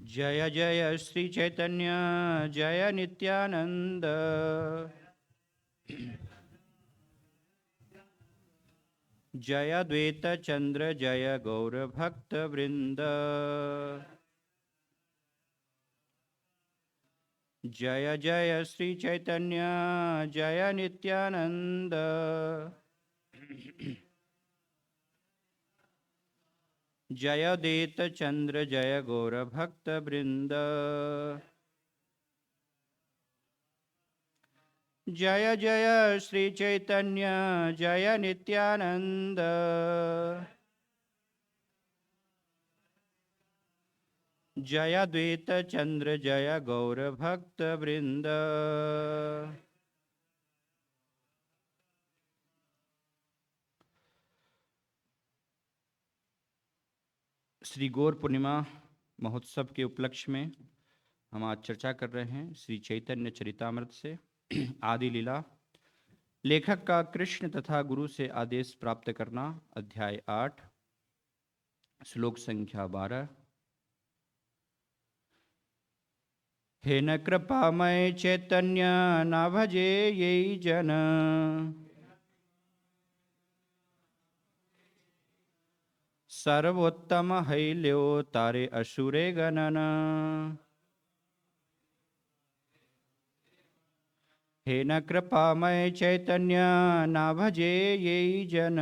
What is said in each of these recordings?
जय जय श्री चैतन्य जय नित्यानंद। जय द्वैत चंद्र जय गौर भक्त वृंद। जय जय श्री चैतन्य जय नित्यानंद। जय द्वैत चंद्र जय गौर भक्त वृंद। जय जय श्री चैतन्य जय नित्यानंद। जय द्वैत चंद्र जय गौर भक्त वृंद। श्री गौर पूर्णिमा महोत्सव के उपलक्ष्य में हम आज चर्चा कर रहे हैं श्री चैतन्य चरितामृत से आदि लीला। लेखक का कृष्ण तथा गुरु से आदेश प्राप्त करना, अध्याय 8, श्लोक संख्या 12। हे न कृपामय चैतन्य न भजे ये जन, सर्वोत्तम हैल्यो तारे असुरे गणन। हे न कृपामय चैतन्य न भजे ये जन,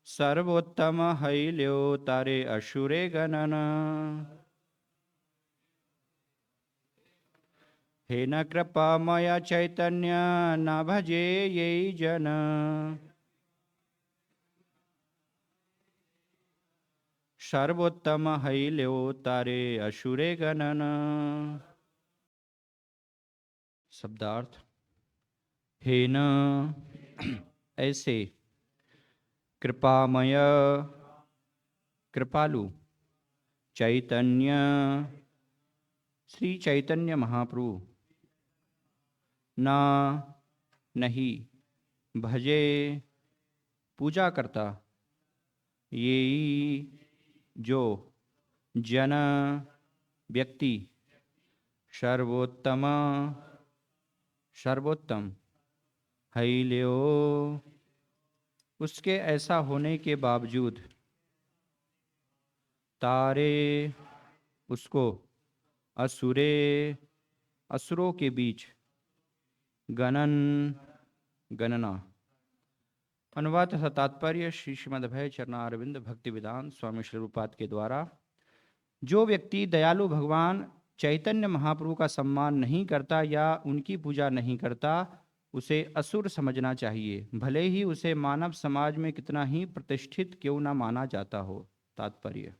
सर्वोत्तम हैल्यो तारे असुरे गणन। हे न कृपामय चैतन्य न भजे ये जन, सर्वोत्तम हैल्यो तारे असुरे गणन। शब्दार्थ। हे न ऐसे, कृपामय कृपालु, चैतन्य श्री चैतन्य महाप्रभु, ना नहीं, भजे पूजा करता, ये जो जन व्यक्ति, सर्वोत्तम सर्वोत्तम, हैल्यो उसके ऐसा होने के बावजूद, तारे उसको, असुरे असुरों के बीच, गणन गणना। अनुवाद तथा तात्पर्य श्री श्रीमद्भय चरणारविंद भक्ति वेदांत स्वामी श्री रूपाद के द्वारा। जो व्यक्ति दयालु भगवान चैतन्य महाप्रभु का सम्मान नहीं करता या उनकी पूजा नहीं करता, उसे असुर समझना चाहिए, भले ही उसे मानव समाज में कितना ही प्रतिष्ठित क्यों न माना जाता हो। तात्पर्य।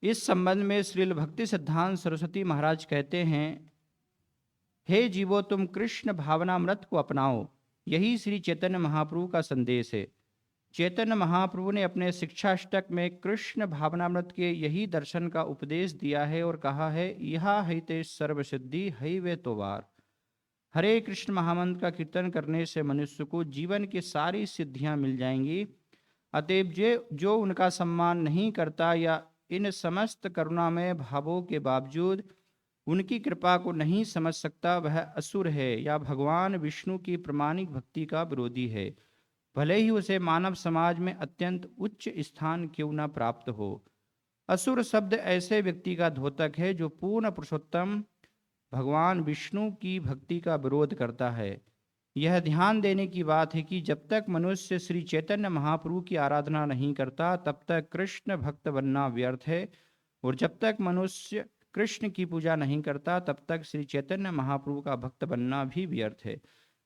इस संबंध में श्रील भक्ति सिद्धांत सरस्वती महाराज कहते हैं, हे जीवो तुम कृष्ण भावनामृत को अपनाओ, यही श्री चैतन्य महाप्रभु का संदेश है। चैतन्य महाप्रभु ने अपने शिक्षाष्टक में कृष्ण भावनामृत के यही दर्शन का उपदेश दिया है और कहा है, यह हैते सर्वसिद्धि है वे तो वार। हरे कृष्ण महामंत्र का कीर्तन करने से मनुष्य को जीवन की सारी सिद्धियां मिल जाएंगी। अतएव जो उनका सम्मान नहीं करता या इन समस्त करुणामय भावों के बावजूद उनकी कृपा को नहीं समझ सकता, वह असुर है या भगवान विष्णु की प्रामाणिक भक्ति का विरोधी है, भले ही उसे मानव समाज में अत्यंत उच्च स्थान क्यों न प्राप्त हो। असुर शब्द ऐसे व्यक्ति का द्योतक है जो पूर्ण पुरुषोत्तम भगवान विष्णु की भक्ति का विरोध करता है। यह ध्यान देने की बात है कि जब तक मनुष्य श्री चैतन्य महाप्रभु की आराधना नहीं करता, तब तक कृष्ण भक्त बनना व्यर्थ है, और जब तक मनुष्य कृष्ण की पूजा नहीं करता, तब तक श्री चैतन्य महाप्रभु का भक्त बनना भी व्यर्थ है।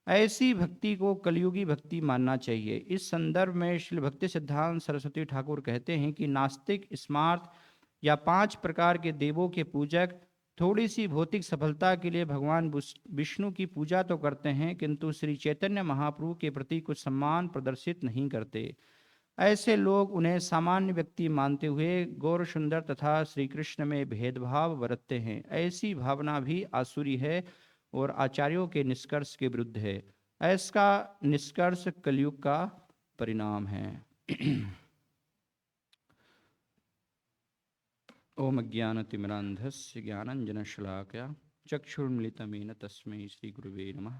ऐसी भक्ति को कलयुगी भक्ति मानना चाहिए। इस संदर्भ में श्री भक्ति सिद्धांत सरस्वती ठाकुर कहते हैं कि नास्तिक, स्मार्त या 5 प्रकार के देवों के पूजक थोड़ी सी भौतिक सफलता के लिए भगवान विष्णु की पूजा तो करते हैं, किंतु श्री चैतन्य महाप्रभु के प्रति कुछ सम्मान प्रदर्शित नहीं करते। ऐसे लोग उन्हें सामान्य व्यक्ति मानते हुए गौर सुंदर तथा श्री कृष्ण में भेदभाव बरतते हैं। ऐसी भावना भी आसुरी है और आचार्यों के निष्कर्ष के विरुद्ध है। ऐसा निष्कर्ष कलयुग का परिणाम है। ओम अज्ञानतिमिरान्धस्य ज्ञानञ्जनशलाकया चक्षुर्मिलितमेन तस्मै श्रीगुरुवे नमः।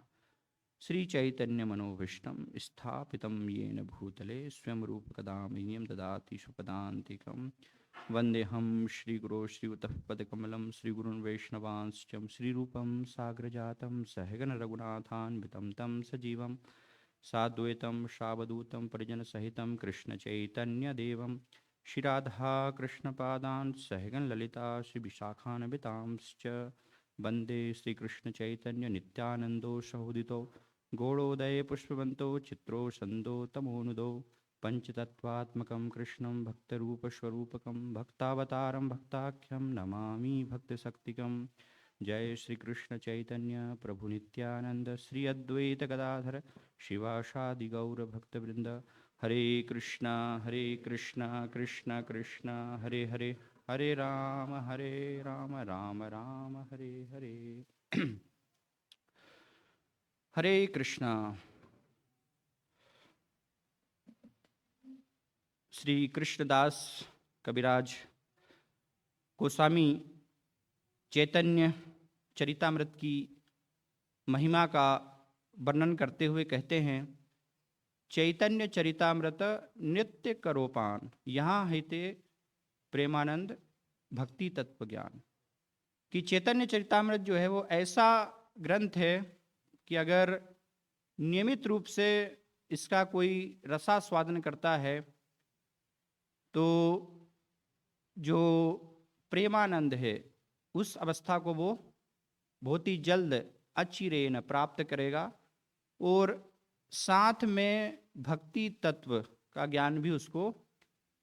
श्रीचैतन्यमनोभीष्टं स्थापितं येन भूतले स्वयं रूपकदा मह्यं ददाति स्वपदान्तिकं। वन्देऽहं श्रीगुरो श्रीयुतः पदकमलं श्रीगुरुन् वैष्णवांश्च श्रीरूपं साग्रजातं सहगण रघुनाथान्वितं तं सजीवं साद्वैतं सावधूतं परिजनसहितं कृष्णचैतन्यदेवं श्रीराधा कृष्णपादान् सहगण ललिता श्रीविशाखान्वितांश्च वन्दे श्रीकृष्णचैतन्य नित्यानन्दो सहोदितो गौड़ोदय पुष्पवन्तो चित्रो छन्दो तमोनुदो पंचतत्वात्मकं कृष्णं भक्तरूपस्वरूपकं भक्तावतारं भक्ताख्यं नमामि भक्तशक्तिकं। जय श्री कृष्ण चैतन्य प्रभु नित्यानंद श्री अद्वैत गदाधर शिवासादि गौर भक्तवृंद। हरे कृष्णा कृष्ण कृष्ण हरे हरे, हरे राम राम राम हरे हरे। हरे कृष्णा। श्री कृष्णदास कविराज गोस्वामी चैतन्य चरितामृत की महिमा का वर्णन करते हुए कहते हैं, चैतन्य चरितामृत नित्य करोपान यहाँ हिते प्रेमानंद भक्ति तत्व ज्ञान। कि चैतन्य चरितामृत जो है वो ऐसा ग्रंथ है कि अगर नियमित रूप से इसका कोई रसास्वादन करता है तो जो प्रेमानंद है उस अवस्था को वो बहुत ही जल्द अचिरेण प्राप्त करेगा और साथ में भक्ति तत्व का ज्ञान भी उसको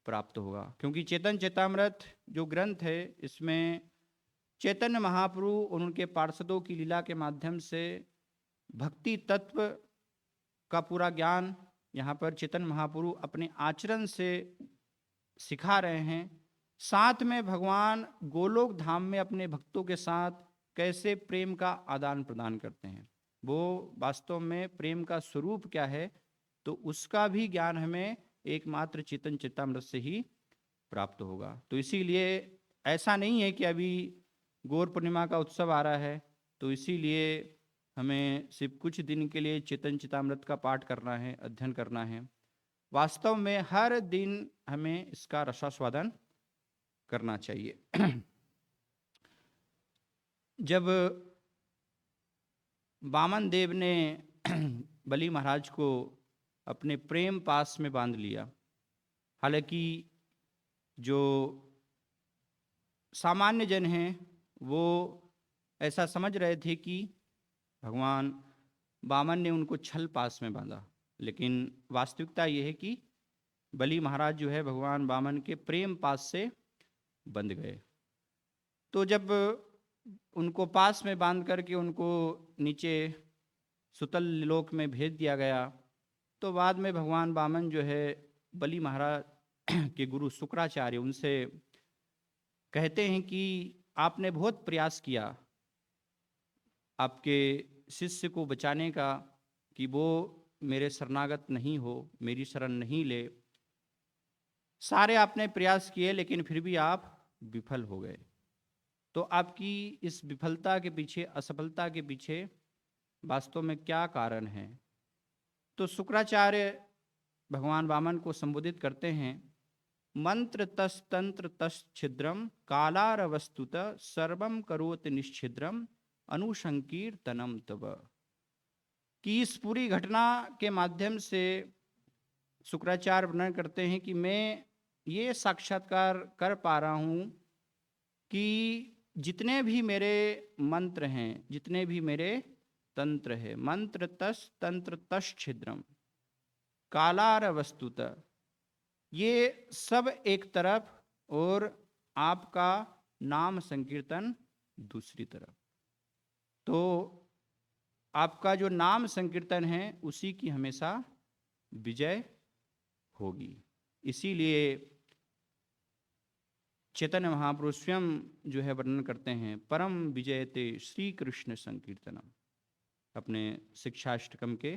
प्राप्त होगा। क्योंकि चैतन्य चैतामृत जो ग्रंथ है इसमें चैतन्य महाप्रभु और उनके पार्षदों की लीला के माध्यम से भक्ति तत्व का पूरा ज्ञान यहाँ पर चैतन्य महाप्रभु अपने आचरण से सिखा रहे हैं। साथ में भगवान गोलोक धाम में अपने भक्तों के साथ कैसे प्रेम का आदान प्रदान करते हैं, वो वास्तव में प्रेम का स्वरूप क्या है, तो उसका भी ज्ञान हमें एकमात्र चैतन्य चैतामृत से ही प्राप्त होगा। तो इसीलिए ऐसा नहीं है कि अभी गौर पूर्णिमा का उत्सव आ रहा है तो इसीलिए हमें सिर्फ कुछ दिन के लिए चैतन्य चैतामृत का पाठ करना है, अध्ययन करना है। वास्तव में हर दिन हमें इसका रसास्वादन करना चाहिए। जब वामन देव ने बलि महाराज को अपने प्रेम पास में बांध लिया, हालांकि जो सामान्य जन हैं वो ऐसा समझ रहे थे कि भगवान वामन ने उनको छल पास में बांधा, लेकिन वास्तविकता यह है कि बलि महाराज जो है भगवान वामन के प्रेम पास से बंध गए। तो जब उनको पास में बांध करके उनको नीचे सुतल लोक में भेज दिया गया तो बाद में भगवान वामन जो है बलि महाराज के गुरु शुक्राचार्य उनसे कहते हैं कि आपने बहुत प्रयास किया आपके शिष्य को बचाने का कि वो मेरे शरणागत नहीं हो, मेरी शरण नहीं ले। सारे आपने प्रयास किए लेकिन फिर भी आप विफल हो गए। तो आपकी इस विफलता के पीछे, असफलता के पीछे वास्तव में क्या कारण है? तो शुक्राचार्य भगवान वामन को संबोधित करते हैं, मंत्र तस् तंत्र तस् छिद्रम कालार वस्तुत सर्वम करोत निश्छिद्रम अनुसंकीर्तनम तब। कि इस पूरी घटना के माध्यम से शुक्राचार्य वर्णन करते हैं कि मैं ये साक्षात्कार कर पा रहा हूँ कि जितने भी मेरे मंत्र हैं, जितने भी मेरे तंत्र है, मंत्र तस् तंत्र तस् छिद्रम कालार वस्तुत, ये सब एक तरफ और आपका नाम संकीर्तन दूसरी तरफ। तो आपका जो नाम संकीर्तन है उसी की हमेशा विजय होगी। इसीलिए चैतन्य महाप्रभु स्वयं जो है वर्णन करते हैं, परम विजयते श्री कृष्ण संकीर्तनम, अपने शिक्षाष्टकम के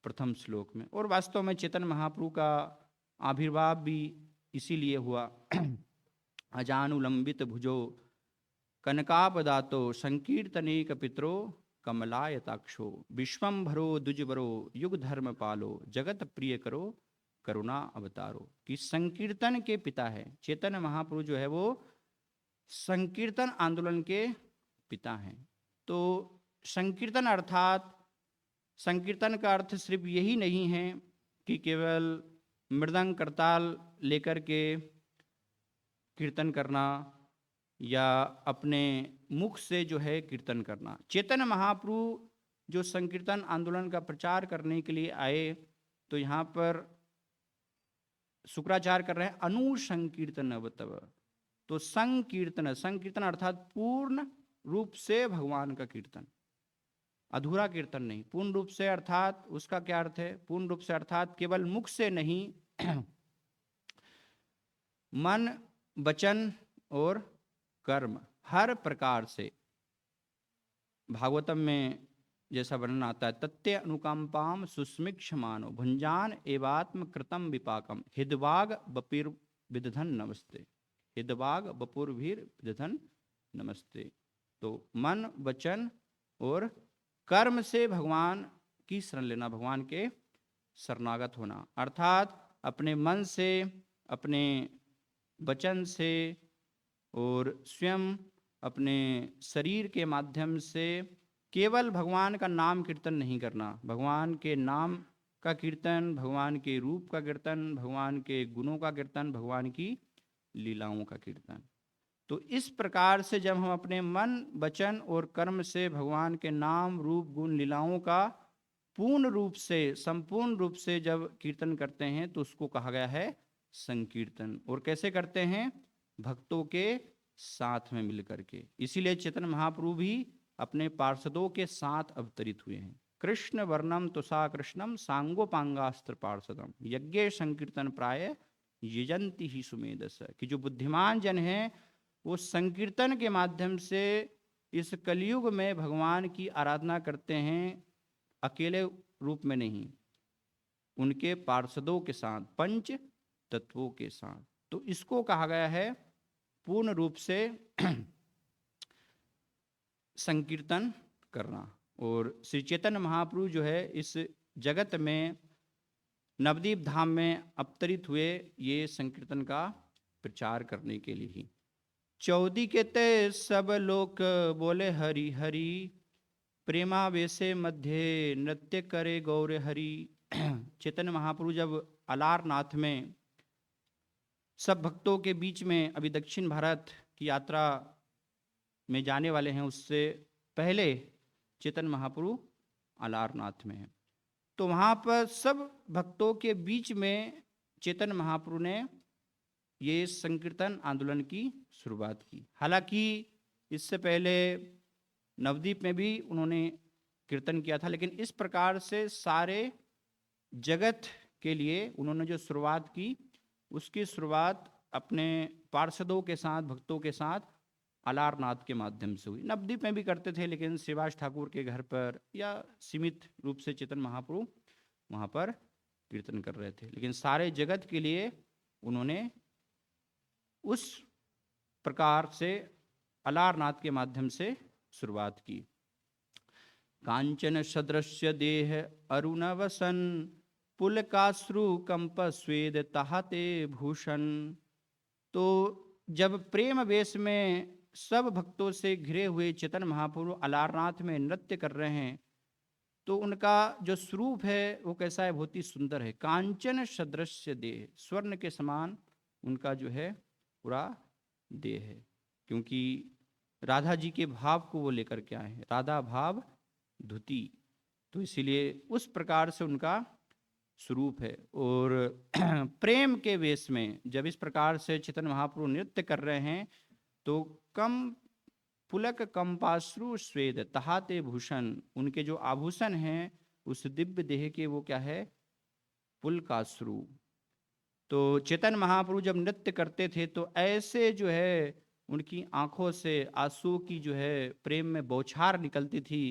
प्रथम श्लोक में। और वास्तव में चैतन्य महाप्रभु का आविर्भाव भी इसीलिए हुआ। अजानुलंबित भुजो कनकापदातो संकीर्तनेक पितरो कमलायताक्षो विश्वम्भरो द्विजवरो युग धर्म पालो जगत प्रिय करो करुणा अवतारो। कि संकीर्तन के पिता है चैतन्य महाप्रभु जो है वो संकीर्तन आंदोलन के पिता हैं। तो संकीर्तन अर्थात संकीर्तन का अर्थ सिर्फ यही नहीं है कि केवल मृदंग करताल लेकर के कीर्तन करना या अपने मुख से जो है कीर्तन करना। चैतन्य महाप्रभु जो संकीर्तन आंदोलन का प्रचार करने के लिए आए तो यहाँ पर शुक्राचार्य कर रहे हैं अनुसंकीर्तन अवतव। तो संकीर्तन संकीर्तन अर्थात पूर्ण रूप से भगवान का कीर्तन, अधूरा कीर्तन नहीं, पूर्ण रूप से। अर्थात उसका क्या अर्थ है? पूर्ण रूप से अर्थात केवल मुख से नहीं मन वचन और कर्म हर प्रकार से। भागवतम में जैसा वर्णन आता है, तत्ते अनुकंपाम सुस्मिक्षमानो भुंजान एवात्म कृतम विपाकम हिदवाग बपिर विदधन नमस्ते, हिदवाग बपुरभीर विदधन नमस्ते। तो मन वचन और कर्म से भगवान की शरण लेना, भगवान के शरणागत होना, अर्थात अपने मन से, अपने वचन से और स्वयं अपने शरीर के माध्यम से केवल भगवान का नाम कीर्तन नहीं करना, भगवान के नाम का कीर्तन, भगवान के रूप का कीर्तन, भगवान के गुणों का कीर्तन, भगवान की लीलाओं का कीर्तन। तो इस प्रकार से जब हम अपने मन वचन और कर्म से भगवान के नाम रूप गुण लीलाओं का पूर्ण रूप से संपूर्ण रूप से जब कीर्तन करते हैं तो उसको कहा गया है संकीर्तन। और कैसे करते हैं? भक्तों के साथ में मिलकर के। इसीलिए चैतन्य महाप्रभु भी अपने पार्षदों के साथ अवतरित हुए हैं। कृष्ण वर्णम तुषा कृष्णम सांगोपांगास्त्र पार्षदम यज्ञ संकीर्तन प्राय यजंती ही सुमेधस। कि जो बुद्धिमान जन हैं वो संकीर्तन के माध्यम से इस कलयुग में भगवान की आराधना करते हैं, अकेले रूप में नहीं, उनके पार्षदों के साथ, पंच तत्वों के साथ। तो इसको कहा गया है पूर्ण रूप से संकीर्तन करना। और श्री चैतन्य महाप्रभु जो है इस जगत में नवदीप धाम में अवतरित हुए ये संकीर्तन का प्रचार करने के लिए ही। चौदी के ते सब लोग बोले हरि हरि, प्रेमावेशे मध्य नृत्य करे गौर हरि। चैतन्य महाप्रभु जब अलारनाथ में सब भक्तों के बीच में अभी दक्षिण भारत की यात्रा में जाने वाले हैं, उससे पहले चैतन्य महाप्रभु अलारनाथ में है। तो वहाँ पर सब भक्तों के बीच में चैतन्य महाप्रभु ने ये संकीर्तन आंदोलन की शुरुआत की। हालांकि इससे पहले नवदीप में भी उन्होंने कीर्तन किया था, लेकिन इस प्रकार से सारे जगत के लिए उन्होंने जो शुरुआत की उसकी शुरुआत अपने पार्षदों के साथ, भक्तों के साथ अलारनाथ के माध्यम से हुई। नवदीप में भी करते थे, लेकिन श्रीवास ठाकुर के घर पर या सीमित रूप से चैतन्य महाप्रभु वहाँ पर कीर्तन कर रहे थे। लेकिन सारे जगत के लिए उन्होंने उस प्रकार से अलारनाथ के माध्यम से शुरुआत की। कांचन सदृश्य देह अरुण वसन, पुलकाश्रु कंप स्वेद तहाते भूषण। तो जब प्रेम वेश में सब भक्तों से घिरे हुए चैतन्य महाप्रभु अलारनाथ में नृत्य कर रहे हैं तो उनका जो स्वरूप है वो कैसा है? बहुत ही सुंदर है। कांचन सदृश्य देह, स्वर्ण के समान उनका जो है पूरा देह है, क्योंकि राधा जी के भाव को वो लेकर के आए हैं, राधा भाव धुति। तो इसीलिए उस प्रकार से उनका स्वरूप है। और प्रेम के वेश में जब इस प्रकार से चैतन्य महाप्रभु नृत्य कर रहे हैं तो कम पुलक कंपाश्रु स्वेद तहाते भूषण, उनके जो आभूषण हैं उस दिव्य देह के वो क्या है? पुलकाश्रु। तो चैतन्य महाप्रभु जब नृत्य करते थे तो ऐसे जो है उनकी आंखों से आंसू की जो है प्रेम में बौछार निकलती थी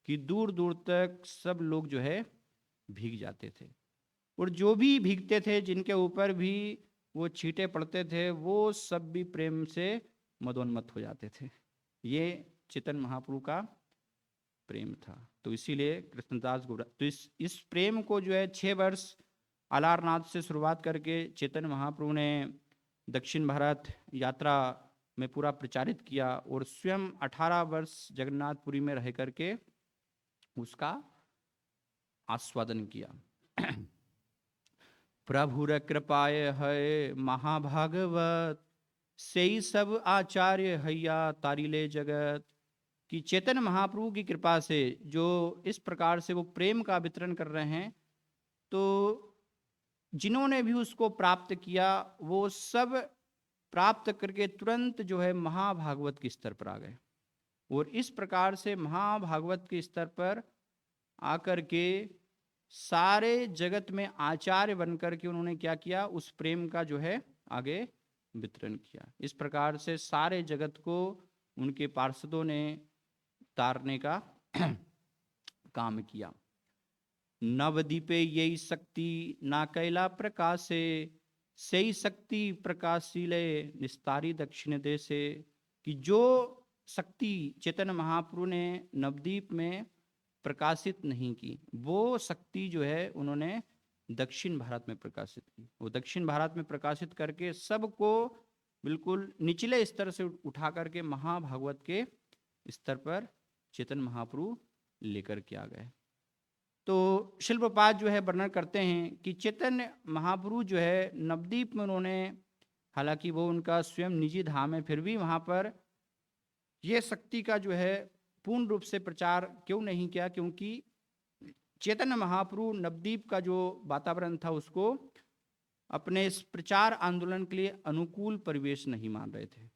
कि दूर दूर तक सब लोग जो है भीग जाते थे। और जो भी भीगते थे, जिनके ऊपर भी वो छींटे पड़ते थे, वो सब भी प्रेम से मदोन्मत्त हो जाते थे। ये चेतन महाप्रभु का प्रेम था। तो इसीलिए कृष्णदास गौड़ा, तो इस प्रेम को जो है 6 वर्ष आलारनाथ से शुरुआत करके चेतन महाप्रभु ने दक्षिण भारत यात्रा में पूरा प्रचारित किया, और स्वयं 18 वर्ष जगन्नाथपुरी में रह करके उसका आस्वादन किया। प्रभुर कृपाय है महाभागवत, सही सब आचार्य हैया तारिले जगत। कि चेतन महाप्रभु की कृपा से जो इस प्रकार से वो प्रेम का वितरण कर रहे हैं, तो जिन्होंने भी उसको प्राप्त किया वो सब प्राप्त करके तुरंत जो है महाभागवत के स्तर पर आ गए। और इस प्रकार से महाभागवत के स्तर पर आकर के सारे जगत में आचार्य बनकर के उन्होंने क्या किया, उस प्रेम का जो है आगे वितरण किया। इस प्रकार से सारे जगत को उनके पार्षदों ने तारने का काम किया। नवदीपे यही शक्ति ना कैला प्रकाशे, सही शक्ति प्रकाशीले निस्तारी दक्षिण देशे। कि जो शक्ति चेतन महाप्रभु ने नवदीप में प्रकाशित नहीं की, वो शक्ति जो है उन्होंने दक्षिण भारत में प्रकाशित की। वो दक्षिण भारत में प्रकाशित करके सबको बिल्कुल निचले स्तर से उठा करके महाभागवत के स्तर पर चेतन महाप्रभु लेकर के आ गए। तो शिल प्रपात जो है वर्णन करते हैं कि चेतन महाप्रभु जो है नवदीप में उन्होंने, हालांकि वो उनका स्वयं निजी धाम है, फिर भी वहाँ पर ये शक्ति का जो है पूर्ण रूप से प्रचार क्यों नहीं किया, क्योंकि चेतन महाप्रभु नवदीप का जो वातावरण था उसको अपने इस प्रचार आंदोलन के लिए अनुकूल परिवेश नहीं मान रहे थे।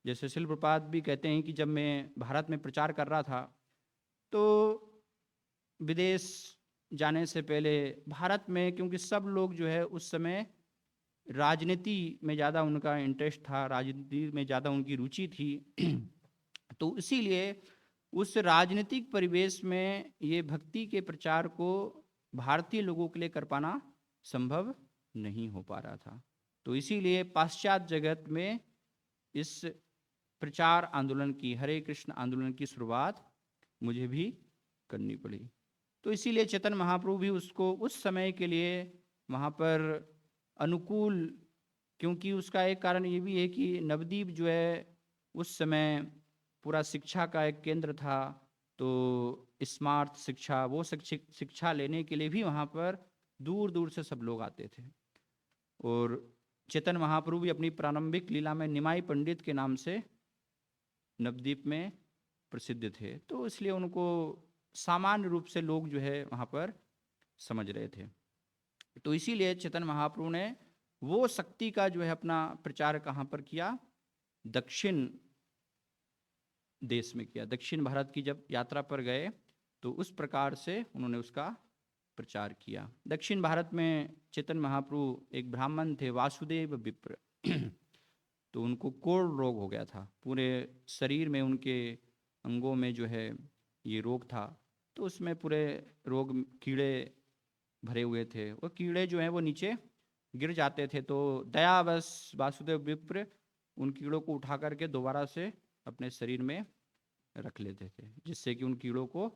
जैसे शिल प्रपात भी कहते हैं कि जब मैं भारत में प्रचार कर रहा था तो विदेश जाने से पहले भारत में, क्योंकि सब लोग जो है उस समय राजनीति में ज़्यादा उनका इंटरेस्ट था, राजनीति में ज़्यादा उनकी रुचि थी तो इसीलिए उस राजनीतिक परिवेश में ये भक्ति के प्रचार को भारतीय लोगों के लिए कर पाना संभव नहीं हो पा रहा था। तो इसीलिए पाश्चात्य जगत में इस प्रचार आंदोलन की, हरे कृष्ण आंदोलन की शुरुआत मुझे भी करनी पड़ी। तो इसीलिए चेतन महाप्रभु भी उसको उस समय के लिए वहाँ पर अनुकूल, क्योंकि उसका एक कारण ये भी है कि नवदीप जो है उस समय पूरा शिक्षा का एक केंद्र था, तो स्मार्ट शिक्षा, वो शिक्षा लेने के लिए भी वहाँ पर दूर दूर से सब लोग आते थे। और चेतन महाप्रभु भी अपनी प्रारंभिक लीला में निमाई पंडित के नाम से नवदीप में प्रसिद्ध थे, तो इसलिए उनको सामान्य रूप से लोग जो है वहाँ पर समझ रहे थे। तो इसीलिए चेतन महाप्रभु ने वो शक्ति का जो है अपना प्रचार कहाँ पर किया, दक्षिण देश में किया। दक्षिण भारत की जब यात्रा पर गए तो उस प्रकार से उन्होंने उसका प्रचार किया। दक्षिण भारत में चेतन महाप्रभु एक ब्राह्मण थे, वासुदेव विप्र तो उनको कोढ़ रोग हो गया था, पूरे शरीर में उनके अंगों में जो है ये रोग था, तो उसमें पूरे रोग कीड़े भरे हुए थे। वो कीड़े जो हैं वो नीचे गिर जाते थे, तो दयावश वासुदेव विप्र उन कीड़ों को उठा करके दोबारा से अपने शरीर में रख लेते थे, जिससे कि उन कीड़ों को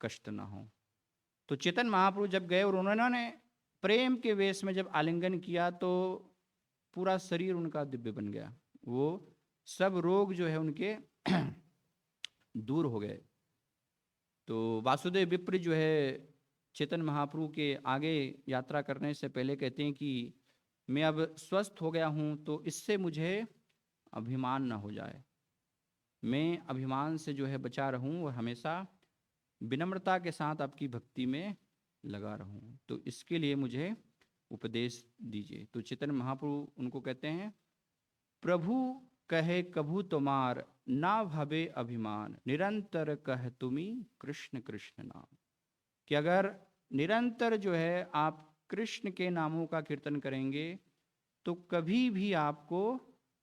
कष्ट ना हो। तो चेतन महाप्रभु जब गए और उन्होंने प्रेम के वेश में जब आलिंगन किया तो पूरा शरीर उनका दिव्य बन गया, वो सब रोग जो है उनके दूर हो गए। तो वासुदेव विप्र जो है चेतन महाप्रभु के आगे यात्रा करने से पहले कहते हैं कि मैं अब स्वस्थ हो गया हूँ, तो इससे मुझे अभिमान न हो जाए, मैं अभिमान से जो है बचा रहूँ और हमेशा विनम्रता के साथ आपकी भक्ति में लगा रहूँ, तो इसके लिए मुझे उपदेश दीजिए। तो चेतन महाप्रभु उनको कहते हैं, प्रभु कहे कभू तुम्हार ना भवे अभिमान, निरंतर कह तुम्ही कृष्ण कृष्ण नाम। कि अगर निरंतर जो है आप कृष्ण के नामों का कीर्तन करेंगे तो कभी भी आपको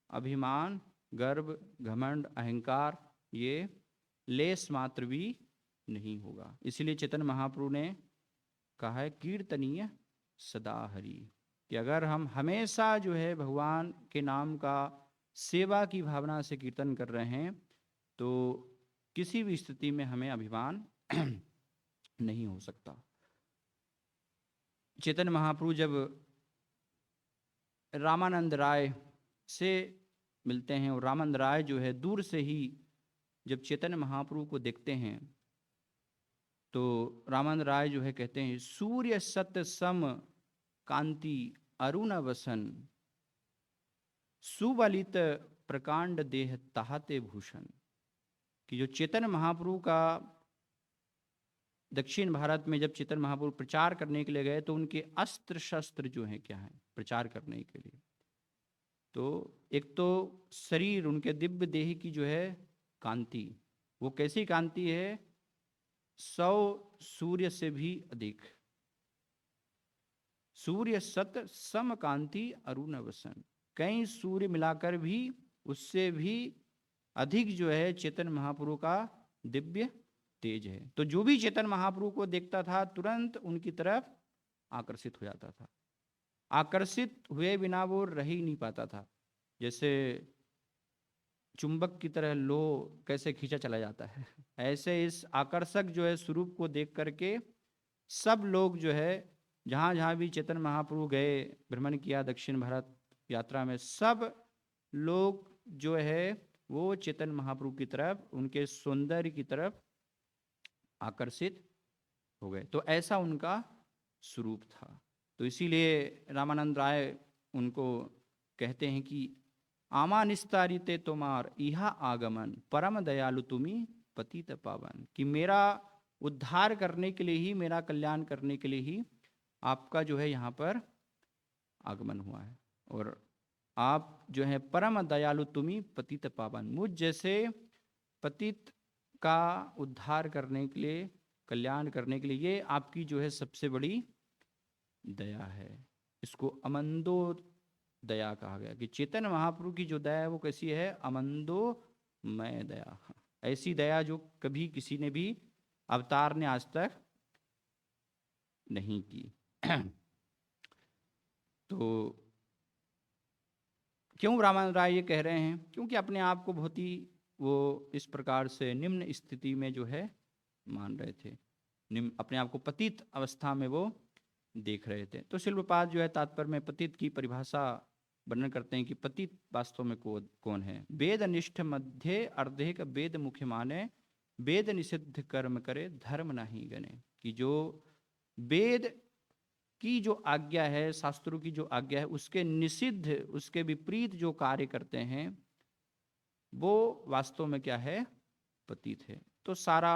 अभिमान, गर्व, घमंड, अहंकार ये लेस मात्र भी नहीं होगा। इसलिए चेतन महाप्रभु ने कहा है कीर्तनीय सदा हरि, कि अगर हम हमेशा जो है भगवान के नाम का सेवा की भावना से कीर्तन कर रहे हैं तो किसी भी स्थिति में हमें अभिमान नहीं हो सकता। चैतन्य महाप्रभु जब रामानंद राय से मिलते हैं और रामानंद राय जो है दूर से ही जब चैतन्य महाप्रभु को देखते हैं तो रामानंद राय जो है कहते हैं, सूर्य सत्य सम कांति अरुण वसन, सुबलित प्रकांड देह ताहते भूषण। कि जो चैतन्य महाप्रभु का दक्षिण भारत में जब चैतन्य महाप्रभु प्रचार करने के लिए गए तो उनके अस्त्र शस्त्र जो हैं क्या है प्रचार करने के लिए, तो एक तो शरीर उनके दिव्य देह की जो है कांति, वो कैसी कांति है, 100 सूर्य से भी अधिक। सूर्य सत सम कांति अरुण वसन, कई सूर्य मिलाकर भी उससे भी अधिक जो है चैतन्य महाप्रभु का दिव्य तेज है। तो जो भी चैतन्य महाप्रभु को देखता था तुरंत उनकी तरफ आकर्षित हो जाता था, आकर्षित हुए बिना वो रह ही नहीं पाता था। जैसे चुंबक की तरह लो कैसे खींचा चला जाता है, ऐसे इस आकर्षक जो है स्वरूप को देख करके सब लोग जो है जहाँ जहाँ भी चैतन्य महाप्रभु गए, भ्रमण किया दक्षिण भारत यात्रा में, सब लोग जो है वो चैतन्य महाप्रभु की तरफ, उनके सौंदर्य की तरफ आकर्षित हो गए। तो ऐसा उनका स्वरूप था। तो इसीलिए रामानंद राय उनको कहते हैं कि आमा निस्तारिते तोमार इहा आगमन, परम दयालु तुम्ही पतित पावन। कि मेरा उद्धार करने के लिए ही, मेरा कल्याण करने के लिए ही आपका जो है यहाँ पर आगमन हुआ है, और आप जो है परम दयालु तुम्ही पतित पावन, मुझ जैसे पतित का उद्धार करने के लिए, कल्याण करने के लिए, ये आपकी जो है सबसे बड़ी दया है। इसको अमंदो दया कहा गया कि चैतन्य महाप्रभु की जो दया है वो कैसी है, अमंदोमय दया। ऐसी दया जो कभी किसी ने भी अवतार ने आज तक नहीं की। तो क्यों रामानंद राय ये कह रहे हैं, क्योंकि अपने आप को बहुत ही वो इस प्रकार से निम्न स्थिति में जो है मान रहे थे, निम्न अपने आप को पतित अवस्था में वो देख रहे थे। तो शिल प्रपात जो है तात्पर्य में पतित की परिभाषा वर्णन करते हैं कि पतित वास्तव में कौन है। वेद निष्ठ मध्य अर्धेक वेद मुख्य माने, वेद निषिद्ध कर्म करे धर्म नहीं गणे। कि जो वेद की जो आज्ञा है, शास्त्रों की जो आज्ञा है, उसके निषिद्ध, उसके विपरीत जो कार्य करते हैं वो वास्तव में क्या है, पतित है। तो सारा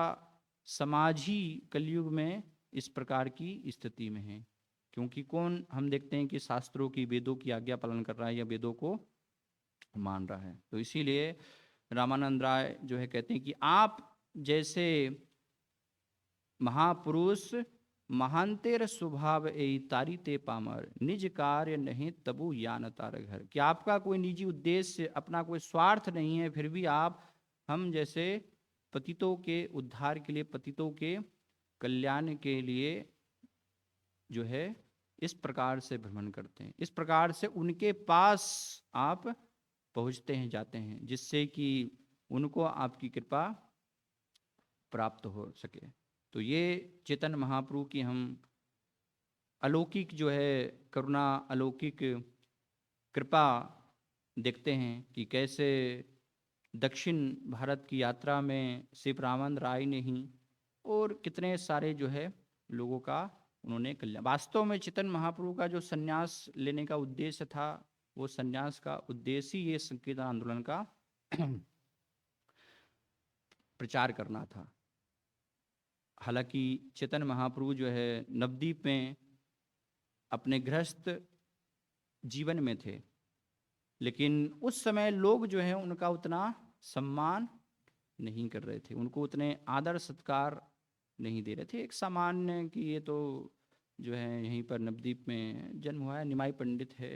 समाज ही कलयुग में इस प्रकार की स्थिति में है, क्योंकि कौन हम देखते हैं कि शास्त्रों की, वेदों की आज्ञा पालन कर रहा है या वेदों को मान रहा है। तो इसीलिए रामानंद राय जो है कहते हैं कि आप जैसे महापुरुष महांतेर स्वभाव ए तारीते पामर, निज कार्य नहीं तबु यान तार घर। कि आपका कोई निजी उद्देश्य, अपना कोई स्वार्थ नहीं है, फिर भी आप हम जैसे पतितों के उद्धार के लिए, पतितों के कल्याण के लिए जो है इस प्रकार से भ्रमण करते हैं, इस प्रकार से उनके पास आप पहुंचते हैं, जाते हैं, जिससे कि उनको आपकी कृपा प्राप्त हो सके। तो ये चैतन्य महाप्रभु की हम अलौकिक जो है करुणा, अलौकिक कृपा देखते हैं कि कैसे दक्षिण भारत की यात्रा में सिर्फ रामानंद राय ने ही और कितने सारे जो है लोगों का उन्होंने कल्याण। वास्तव में चैतन्य महाप्रभु का जो संन्यास लेने का उद्देश्य था, वो संन्यास का उद्देश्य ही ये संकीर्तन आंदोलन का प्रचार करना था। हालांकि चैतन्य महाप्रभु जो है नवद्वीप में अपने गृहस्थ जीवन में थे, लेकिन उस समय लोग जो है उनका उतना सम्मान नहीं कर रहे थे, उनको उतने आदर सत्कार नहीं दे रहे थे। एक सामान्य कि ये तो जो है यहीं पर नवद्वीप में जन्म हुआ है, निमाई पंडित है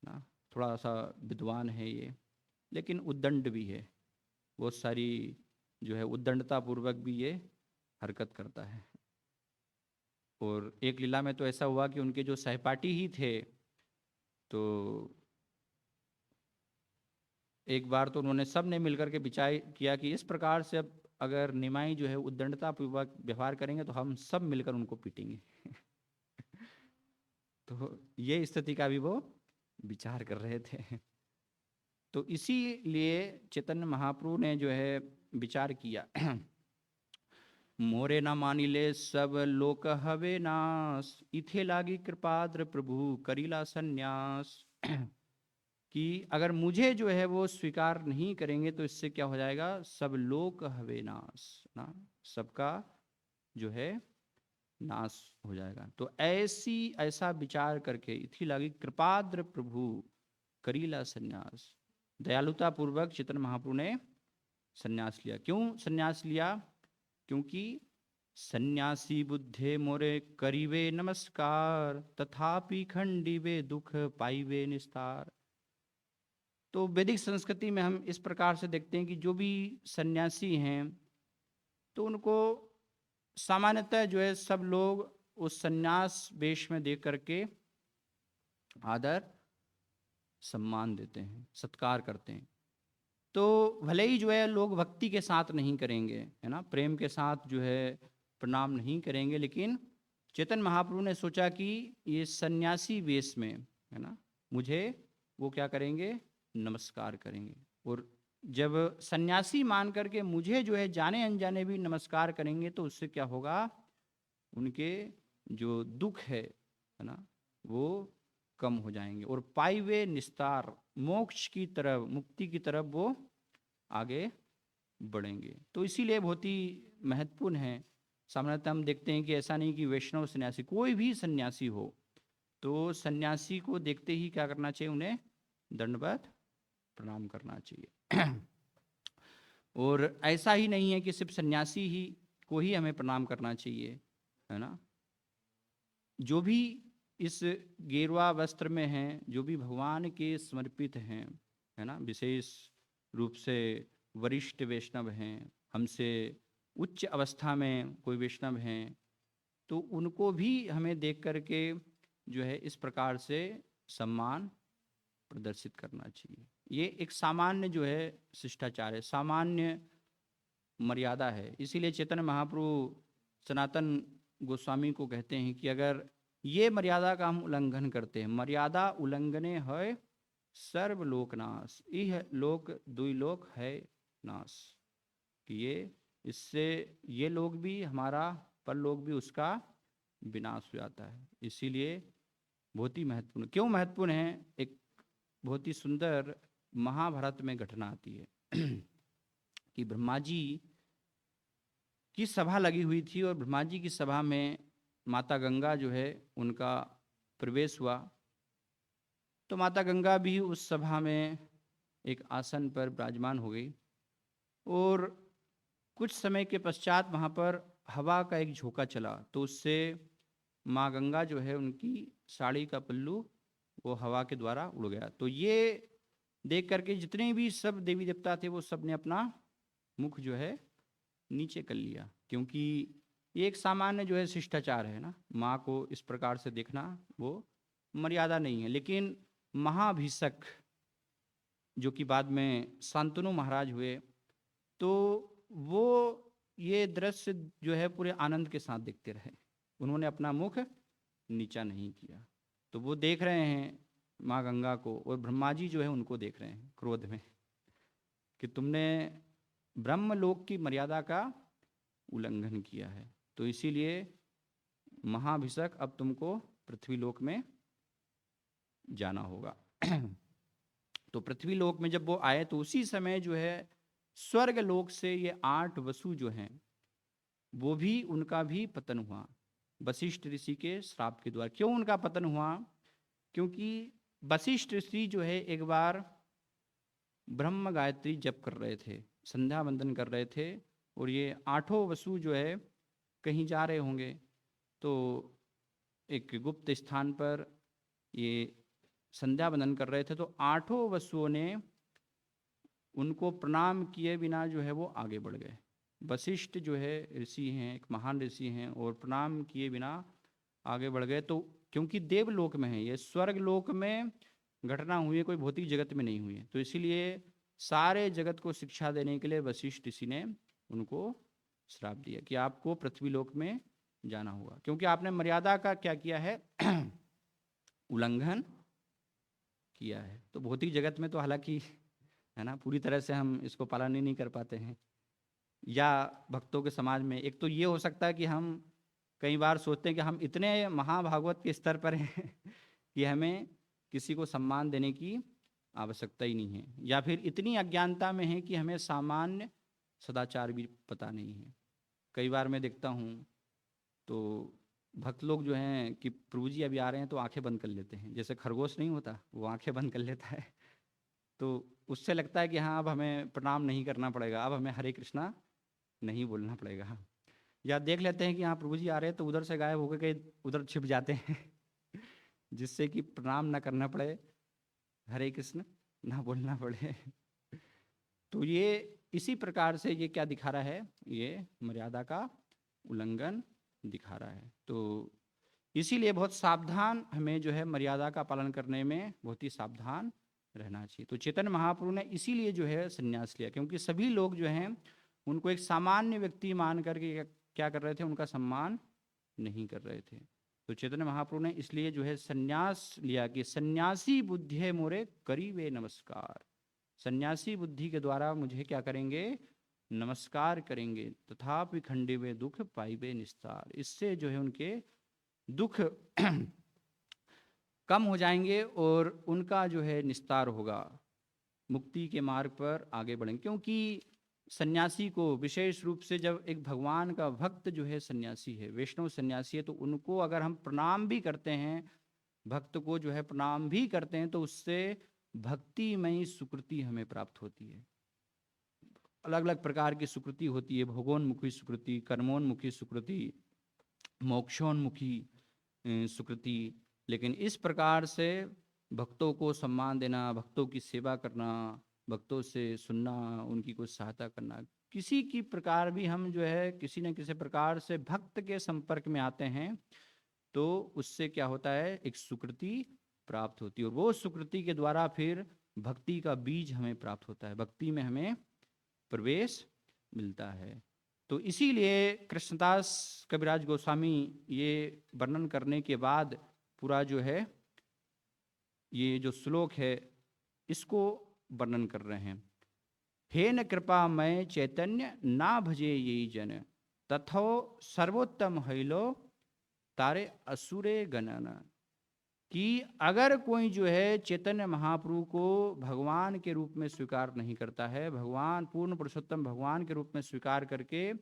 ना, थोड़ा सा विद्वान है ये, लेकिन उद्दंड भी है, बहुत सारी जो है उद्दंडता पूर्वक भी ये हरकत करता है। और एक लीला में तो ऐसा हुआ कि उनके जो सहपाठी ही थे तो एक बार तो उन्होंने सब ने मिलकर के विचार किया कि इस प्रकार से अब अगर निमाई जो है उद्दंडतापूर्वक व्यवहार करेंगे तो हम सब मिलकर उनको पीटेंगे। तो ये स्थिति का भी वो विचार कर रहे थे। तो इसीलिए चैतन्य महाप्रभु ने जो है विचार किया, मोरे न मानिले सब लोक हवे नास, इथे लागी कृपाद्र प्रभु करीला संन्यास। कि अगर मुझे जो है वो स्वीकार नहीं करेंगे तो इससे क्या हो जाएगा, सब लोक हवे नाश ना, सबका जो है नाश हो जाएगा। तो ऐसा विचार करके इथी लागी कृपाद्र प्रभु करीला संन्यास, दयालुता पूर्वक चैतन्य महाप्रभु ने संन्यास लिया। क्यों संन्यास लिया? क्योंकि सन्यासी बुद्धे मोरे करीवे नमस्कार, तथापि खंडीवे दुख पाईवे निस्तार। तो वैदिक संस्कृति में हम इस प्रकार से देखते हैं कि जो भी सन्यासी हैं तो उनको सामान्यतः जो है सब लोग उस सन्यास वेश में देख करके आदर सम्मान देते हैं, सत्कार करते हैं। तो भले ही जो है लोग भक्ति के साथ नहीं करेंगे, है ना, प्रेम के साथ जो है प्रणाम नहीं करेंगे, लेकिन चैतन्य महाप्रभु ने सोचा कि ये सन्यासी वेश में, है ना, मुझे वो क्या करेंगे, नमस्कार करेंगे। और जब सन्यासी मान करके मुझे जो है जाने अनजाने भी नमस्कार करेंगे तो उससे क्या होगा, उनके जो दुख है ना, वो कम हो जाएंगे और पाईवे निस्तार, मोक्ष की तरफ, मुक्ति की तरफ वो आगे बढ़ेंगे। तो इसीलिए बहुत ही महत्वपूर्ण है। सामान्यतः हम देखते हैं कि ऐसा नहीं कि वैष्णव सन्यासी, कोई भी सन्यासी हो तो सन्यासी को देखते ही क्या करना चाहिए, उन्हें दंडवत प्रणाम करना चाहिए। और ऐसा ही नहीं है कि सिर्फ सन्यासी ही को ही हमें प्रणाम करना चाहिए, है ना। जो भी इस गेरुआ वस्त्र में हैं, जो भी भगवान के समर्पित हैं, है ना, विशेष रूप से वरिष्ठ वैष्णव हैं, हमसे उच्च अवस्था में कोई वैष्णव हैं, तो उनको भी हमें देख करके जो है इस प्रकार से सम्मान प्रदर्शित करना चाहिए। ये एक सामान्य जो है शिष्टाचार है, सामान्य मर्यादा है। इसीलिए चैतन्य महाप्रभु सनातन गोस्वामी को कहते हैं कि अगर ये मर्यादा का हम उल्लंघन करते हैं, मर्यादा उल्लंघने है सर्व लोकनाश, यह लोक दुई लोक है नाश, कि ये इससे ये लोग भी हमारा परलोक भी उसका विनाश हो जाता है। इसीलिए बहुत ही महत्वपूर्ण, क्यों महत्वपूर्ण है, एक बहुत ही सुंदर महाभारत में घटना आती है कि ब्रह्मा जी की सभा लगी हुई थी और ब्रह्मा जी की सभा में माता गंगा जो है उनका प्रवेश हुआ। तो माता गंगा भी उस सभा में एक आसन पर विराजमान हो गई और कुछ समय के पश्चात वहाँ पर हवा का एक झोंका चला, तो उससे माँ गंगा जो है उनकी साड़ी का पल्लू वो हवा के द्वारा उड़ गया। तो ये देख करके जितने भी सब देवी देवता थे वो सब ने अपना मुख जो है नीचे कर लिया, क्योंकि ये एक सामान्य जो है शिष्टाचार है ना, माँ को इस प्रकार से देखना वो मर्यादा नहीं है। लेकिन महाभिषक जो कि बाद में शांतनु महाराज हुए, तो वो ये दृश्य जो है पूरे आनंद के साथ देखते रहे, उन्होंने अपना मुख नीचा नहीं किया। तो वो देख रहे हैं माँ गंगा को और ब्रह्मा जी जो है उनको देख रहे हैं क्रोध में कि तुमने ब्रह्मलोक की मर्यादा का उल्लंघन किया है, तो इसीलिए महाभिषक अब तुमको पृथ्वीलोक में जाना होगा। तो पृथ्वीलोक में जब वो आए तो उसी समय जो है स्वर्ग लोक से ये 8 वसु जो हैं वो भी, उनका भी पतन हुआ वशिष्ठ ऋषि के श्राप के द्वारा। क्यों उनका पतन हुआ? क्योंकि वशिष्ठ ऋषि जो है एक बार ब्रह्म गायत्री जप कर रहे थे, संध्या वंदन कर रहे थे, और ये 8 वसु जो है कहीं जा रहे होंगे, तो एक गुप्त स्थान पर ये संध्या वंदन कर रहे थे, तो 8 वसुओं ने उनको प्रणाम किए बिना जो है वो आगे बढ़ गए। वशिष्ठ जो है ऋषि हैं, एक महान ऋषि हैं, और प्रणाम किए बिना आगे बढ़ गए। तो क्योंकि देवलोक में है, ये स्वर्ग लोक में घटना हुई है कोई भौतिक जगत में नहीं हुई है। तो इसीलिए सारे जगत को शिक्षा देने के लिए वशिष्ठ ऋषि ने उनको श्राप दिया कि आपको पृथ्वी लोक में जाना होगा, क्योंकि आपने मर्यादा का क्या किया है उल्लंघन किया है। तो भौतिक जगत में तो हालांकि है ना पूरी तरह से हम इसको पालन ही नहीं कर पाते हैं, या भक्तों के समाज में एक तो ये हो सकता है कि हम कई बार सोचते हैं कि हम इतने महाभागवत के स्तर पर हैं कि हमें किसी को सम्मान देने की आवश्यकता ही नहीं है, या फिर इतनी अज्ञानता में है कि हमें सामान्य सदाचार भी पता नहीं है। कई बार मैं देखता हूँ तो भक्त लोग जो हैं कि प्रभु जी अभी आ रहे हैं तो आंखें बंद कर लेते हैं, जैसे खरगोश नहीं होता वो आंखें बंद कर लेता है, तो उससे लगता है कि हाँ अब हमें प्रणाम नहीं करना पड़ेगा, अब हमें हरे कृष्णा नहीं बोलना पड़ेगा। या देख लेते हैं कि हाँ प्रभु जी आ रहे हैं तो उधर से गायब होकर के उधर छिप जाते हैं जिससे कि प्रणाम ना करना पड़े, हरे कृष्ण ना बोलना पड़े। तो ये इसी प्रकार से ये क्या दिखा रहा है, ये मर्यादा का उल्लंघन दिखा रहा है। तो इसीलिए बहुत सावधान हमें जो है मर्यादा का पालन करने में बहुत ही सावधान रहना चाहिए। तो चैतन्य महाप्रभु ने इसीलिए जो है संन्यास लिया, क्योंकि सभी लोग जो हैं उनको एक सामान्य व्यक्ति मान करके क्या कर रहे थे, उनका सम्मान नहीं कर रहे थे। तो चैतन्य महाप्रभु ने इसलिए जो है संन्यास लिया कि सन्यासी बुद्धि मोरे करीबे नमस्कार, सन्यासी बुद्धि के द्वारा मुझे क्या करेंगे, नमस्कार करेंगे, तथापि खंडिवे दुख पाइबे निस्तार। इससे जो है उनके दुख कम हो जाएंगे और उनका जो है निस्तार होगा, मुक्ति के मार्ग पर आगे बढ़ेंगे। क्योंकि सन्यासी को विशेष रूप से जब एक भगवान का भक्त जो है सन्यासी है, वैष्णव सन्यासी है, तो उनको अगर हम प्रणाम भी करते हैं, भक्त को जो है प्रणाम भी करते हैं, तो उससे भक्तिमयी सुकृति हमें प्राप्त होती है। अलग अलग प्रकार की सुकृति होती है, भोगोन्मुखी सुकृति, कर्मोन्मुखी सुकृति, मोक्षोन्मुखी सुकृति। लेकिन इस प्रकार से भक्तों को सम्मान देना, भक्तों की सेवा करना, भक्तों से सुनना, उनकी कुछ सहायता करना, किसी की प्रकार भी हम जो है किसी न किसी प्रकार से भक्त के संपर्क में आते हैं तो उससे क्या होता है, एक सुकृति प्राप्त होती है, और वो सुकृति के द्वारा फिर भक्ति का बीज हमें प्राप्त होता है, भक्ति में हमें प्रवेश मिलता है। तो इसीलिए कृष्णदास कविराज गोस्वामी ये वर्णन करने के बाद पूरा जो है ये जो श्लोक है इसको वर्णन कर रहे हैं। हे न कृपा मैं चैतन्य ना भजे ये जन, तथो सर्वोत्तम हैलो तारे असुरे गणन। कि अगर कोई जो है चैतन्य महाप्रभु को भगवान के रूप में स्वीकार नहीं करता है, भगवान पूर्ण पुरुषोत्तम भगवान के रूप में स्वीकार करके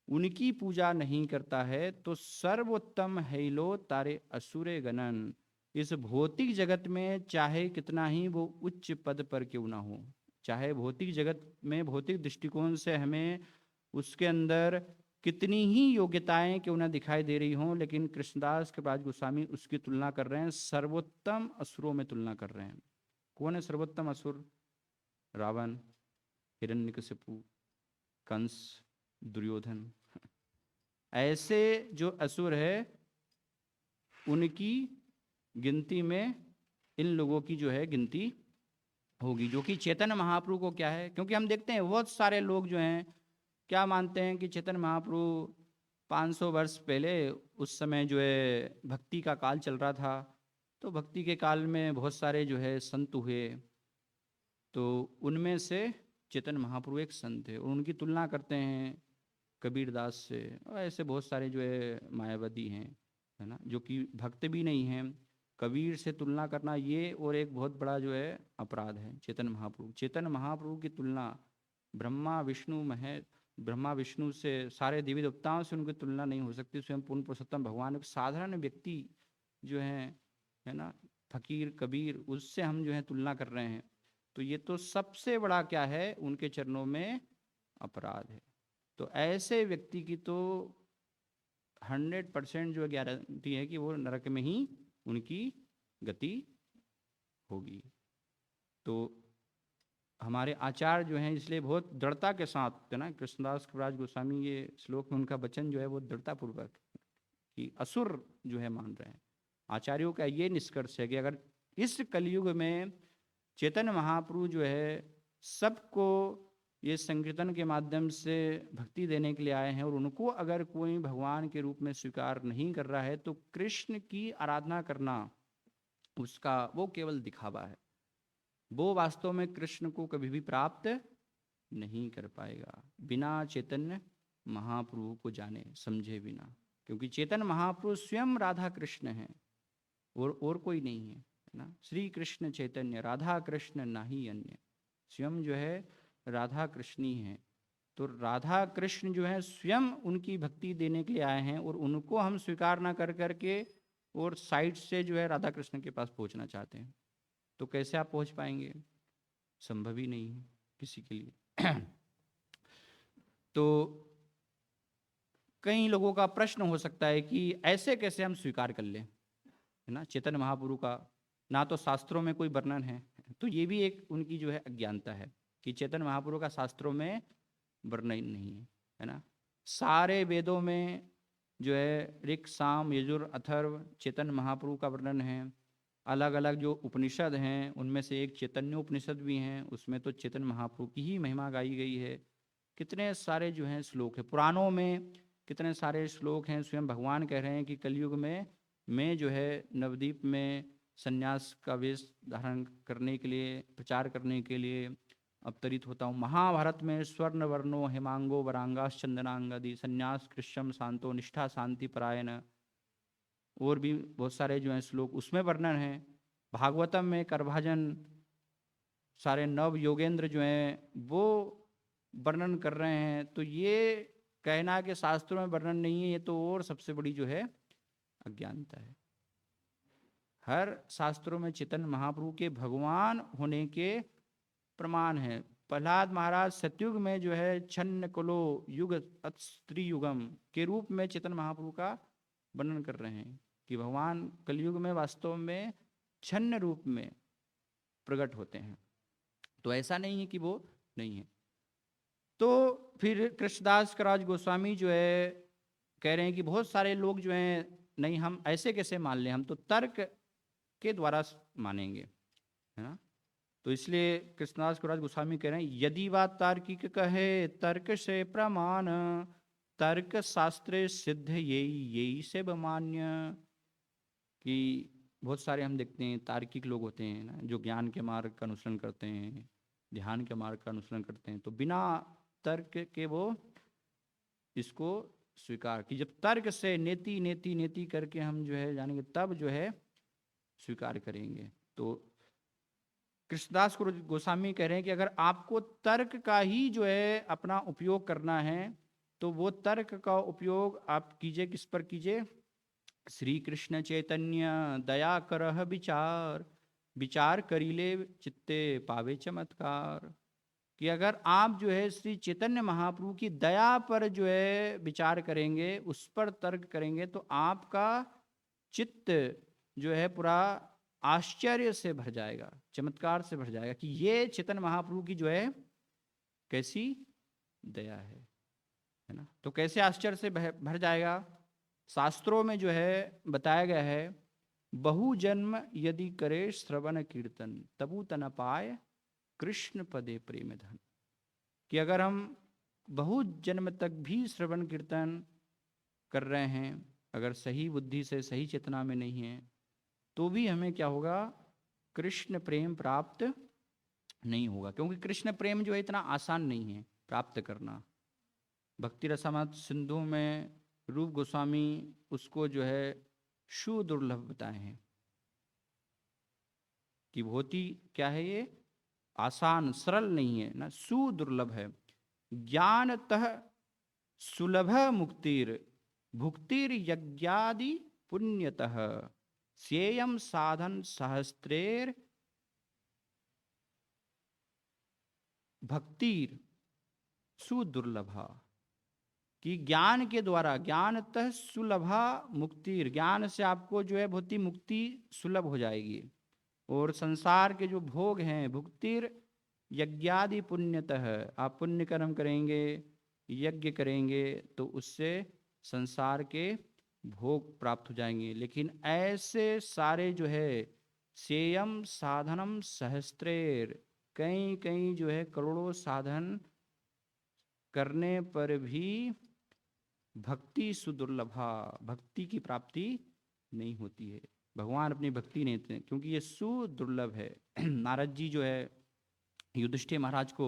उनकी पूजा नहीं करता है, तो सर्वोत्तम हैलो तारे असुरे गणन। इस भौतिक जगत में चाहे कितना ही वो उच्च पद पर क्यों ना हो, चाहे भौतिक जगत में भौतिक दृष्टिकोण से हमें उसके अंदर कितनी ही योग्यताएं क्यों ना दिखाई दे रही हों, लेकिन कृष्णदास कविराज गोस्वामी उसकी तुलना कर रहे हैं सर्वोत्तम असुरों में तुलना कर रहे हैं। कौन है सर्वोत्तम असुर? रावण, हिरण्यकशिपु, कंस, दुर्योधन। ऐसे जो असुर है उनकी गिनती में इन लोगों की जो है गिनती होगी, जो कि चैतन्य महाप्रभु को क्या है, क्योंकि हम देखते हैं बहुत सारे लोग जो हैं क्या मानते हैं कि चैतन्य महाप्रभु 500 वर्ष पहले उस समय जो है भक्ति का काल चल रहा था, तो भक्ति के काल में बहुत सारे जो है संत हुए, तो उनमें से चैतन्य महाप्रभु एक संत है, और उनकी तुलना करते हैं कबीरदास से, और ऐसे बहुत सारे जो है मायावादी हैं, है ना, जो कि भक्त भी नहीं हैं। कबीर से तुलना करना ये और एक बहुत बड़ा जो है अपराध है। चैतन्य महाप्रभु की तुलना ब्रह्मा विष्णु से, सारे देवी देवताओं से उनकी तुलना नहीं हो सकती। स्वयं पूर्ण पुरुषोत्तम भगवान, एक साधारण व्यक्ति जो है ना, फकीर कबीर, उससे हम जो है तुलना कर रहे हैं, तो ये तो सबसे बड़ा क्या है, उनके चरणों में अपराध है। तो ऐसे व्यक्ति की तो 100% जो गारंटी है कि वो नरक में ही उनकी गति होगी। तो हमारे आचार्य जो हैं इसलिए बहुत दृढ़ता के साथ है ना, कृष्णदास कविराज गोस्वामी ये श्लोक में उनका वचन जो है वो दृढ़तापूर्वक कि असुर जो है मान रहे हैं। आचार्यों का ये निष्कर्ष है कि अगर इस कलयुग में चैतन्य महाप्रभु जो है सबको ये संकीर्तन के माध्यम से भक्ति देने के लिए आए हैं, और उनको अगर कोई भगवान के रूप में स्वीकार नहीं कर रहा है तो कृष्ण की आराधना करना उसका वो केवल दिखावा है, वो वास्तव में कृष्ण को कभी भी प्राप्त नहीं कर पाएगा बिना चैतन्य महाप्रभु को जाने समझे बिना, क्योंकि चैतन्य महाप्रभु स्वयं राधा कृष्ण है और कोई नहीं है ना। श्री कृष्ण चैतन्य राधा कृष्ण नाही अन्य, स्वयं जो है राधा कृष्ण ही है। तो राधा कृष्ण जो है स्वयं उनकी भक्ति देने के लिए आए हैं, और उनको हम स्वीकार ना कर करके और साइड से जो है राधा कृष्ण के पास पहुंचना चाहते हैं, तो कैसे आप पहुंच पाएंगे? संभव ही नहीं है किसी के लिए। तो कई लोगों का प्रश्न हो सकता है कि ऐसे कैसे हम स्वीकार कर लें, है ना, चैतन्य महाप्रभु का ना तो शास्त्रों में कोई वर्णन है। तो ये भी एक उनकी जो है अज्ञानता है कि चैतन्य महाप्रभु का शास्त्रों में वर्णन नहीं है, है ना। सारे वेदों में जो है ऋक साम यजुर अथर्व चैतन्य महाप्रभु का वर्णन है। अलग अलग जो उपनिषद हैं उनमें से एक चैतन्य उपनिषद भी हैं, उसमें तो चैतन्य महाप्रभु की ही महिमा गाई गई है। कितने सारे जो हैं श्लोक है पुराणों में, कितने सारे श्लोक हैं। स्वयं भगवान कह रहे हैं कि कलयुग में मैं जो है नवद्वीप में संन्यास का वेश धारण करने के लिए, प्रचार करने के लिए अवतरित होता हूँ। महाभारत में स्वर्ण वर्णो हेमांगो वरांगास चंदनांगदि संन्यास कृष्यम शांतो निष्ठा शांति परायण, और भी बहुत सारे जो हैं श्लोक उसमें वर्णन है। भागवतम में करभाजन सारे नव योगेंद्र जो हैं वो वर्णन कर रहे हैं। तो ये कहना कि शास्त्रों में वर्णन नहीं है, ये तो और सबसे बड़ी जो है अज्ञानता है। हर शास्त्रों में चैतन्य महाप्रभु के भगवान होने के प्रमाण है। प्रहलाद महाराज सतयुग में जो है छन्न कुलो युग स्त्री युगम के रूप में चैतन्य महाप्रभु का वर्णन कर रहे हैं कि भगवान कलयुग में वास्तव में छन्न रूप में प्रकट होते हैं। तो ऐसा नहीं है कि वो नहीं है। तो फिर कृष्णदास कविराज गोस्वामी जो है कह रहे हैं कि बहुत सारे लोग जो हैं नहीं हम ऐसे कैसे मान लें, हम तो तर्क के द्वारा मानेंगे, है ना। तो इसलिए कृष्णदास कविराज गोस्वामी कह रहे हैं यदि बात तार्किक कहे तर्क से प्रमाण, तर्क शास्त्र सिद्ध यही से मान्य। कि बहुत सारे हम देखते हैं तार्किक लोग होते हैं ना, जो ज्ञान के मार्ग का अनुसरण करते हैं, ध्यान के मार्ग का अनुसरण करते हैं, तो बिना तर्क के वो इसको स्वीकार कि जब तर्क से नेति नेति नेति करके हम जो है जानेंगे तब जो है स्वीकार करेंगे। तो कृष्णदास गोस्वामी कह रहे हैं कि अगर आपको तर्क का ही जो है अपना उपयोग करना है तो वो तर्क का उपयोग आप कीजिए, किस पर कीजिए? श्री कृष्ण चैतन्य दया करह विचार, विचार करीले चित्ते पावे चमत्कार। कि अगर आप जो है श्री चैतन्य महाप्रभु की दया पर जो है विचार करेंगे, उस पर तर्क करेंगे, तो आपका चित्त जो है पूरा आश्चर्य से भर जाएगा, चमत्कार से भर जाएगा कि ये चैतन्य महाप्रभु की जो है कैसी दया है ना। तो कैसे आश्चर्य से भर जाएगा? शास्त्रों में जो है बताया गया है बहु जन्म यदि करे श्रवण कीर्तन तबु तन पाए कृष्ण पदे प्रेम धन। कि अगर हम बहुत जन्म तक भी श्रवण कीर्तन कर रहे हैं, अगर सही बुद्धि से सही चेतना में नहीं है, तो भी हमें क्या होगा? कृष्ण प्रेम प्राप्त नहीं होगा, क्योंकि कृष्ण प्रेम जो है इतना आसान नहीं है प्राप्त करना। भक्ति रसामृत सिंधु में रूप गोस्वामी उसको जो है सुदुर्लभ बताए हैं कि बहुत ही क्या है, ये आसान सरल नहीं है ना, सुदुर्लभ है। ज्ञानतः सुलभ मुक्तिर भुक्तिर यज्ञादि पुण्यतः सेयम साधन सहस्त्रेर भक्तिर सुदुर्लभा। कि ज्ञान के द्वारा ज्ञानतः सुलभा मुक्तिर, ज्ञान से आपको जो है बहुत ही मुक्ति सुलभ हो जाएगी। और संसार के जो भोग हैं भुक्तिर यज्ञादि पुण्यतः, आप पुण्य कर्म करेंगे, यज्ञ करेंगे तो उससे संसार के भोग प्राप्त हो जाएंगे। लेकिन ऐसे सारे जो है सेयम साधनम सहस्त्रेर, कई कई जो है करोड़ों साधन करने पर भी भक्ति सुदुर्लभा, भक्ति की प्राप्ति नहीं होती है। भगवान अपनी भक्ति नहीं देते क्योंकि ये सुदुर्लभ है। नारद जी जो है युधिष्ठिर महाराज को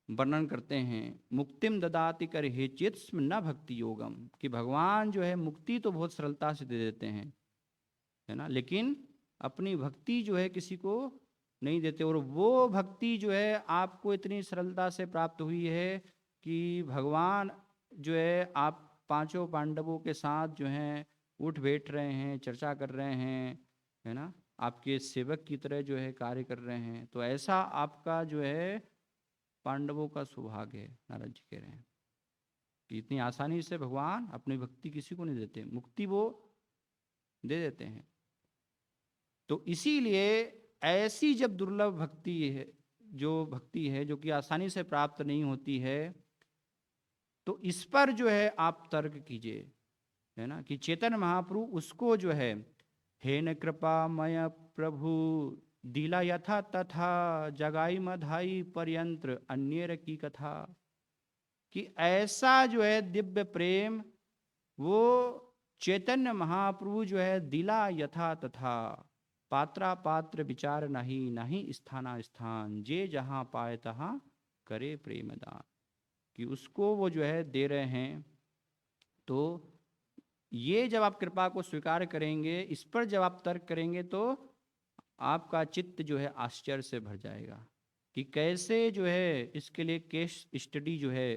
वर्णन करते हैं, मुक्तिम ददाति कर हे चित्स्म न भक्ति योगम, कि भगवान जो है मुक्ति तो बहुत सरलता से दे देते हैं, है ना, लेकिन अपनी भक्ति जो है किसी को नहीं देते। और वो भक्ति जो है आपको इतनी सरलता से प्राप्त हुई है कि भगवान जो है आप पांचों पांडवों के साथ जो हैं उठ बैठ रहे हैं, चर्चा कर रहे हैं, है ना, आपके सेवक की तरह जो है कार्य कर रहे हैं। तो ऐसा आपका जो है पांडवों का सौभाग्य है, नारद जी कह रहे हैं कि इतनी आसानी से भगवान अपनी भक्ति किसी को नहीं देते, मुक्ति वो दे देते हैं। तो इसीलिए ऐसी जब दुर्लभ भक्ति है, जो कि आसानी से प्राप्त नहीं होती है, तो इस पर जो है आप तर्क कीजिए, है ना, कि चैतन्य महाप्रभु उसको जो है हे न कृपामय प्रभु दिला यथा तथा जगाई मधाई पर्यंत्र अन्य की कथा, कि ऐसा जो है दिव्य प्रेम वो चैतन्य महाप्रभु जो है दिला यथा तथा, पात्रा पात्र विचार नहीं, नहीं स्थाना स्थान, जे जहां पाए तहां करे प्रेम दान, कि उसको वो जो है दे रहे हैं। तो ये जब आप कृपा को स्वीकार करेंगे, इस पर जब आप तर्क करेंगे, तो आपका चित्त जो है आश्चर्य से भर जाएगा कि कैसे जो है इसके लिए केस स्टडी जो है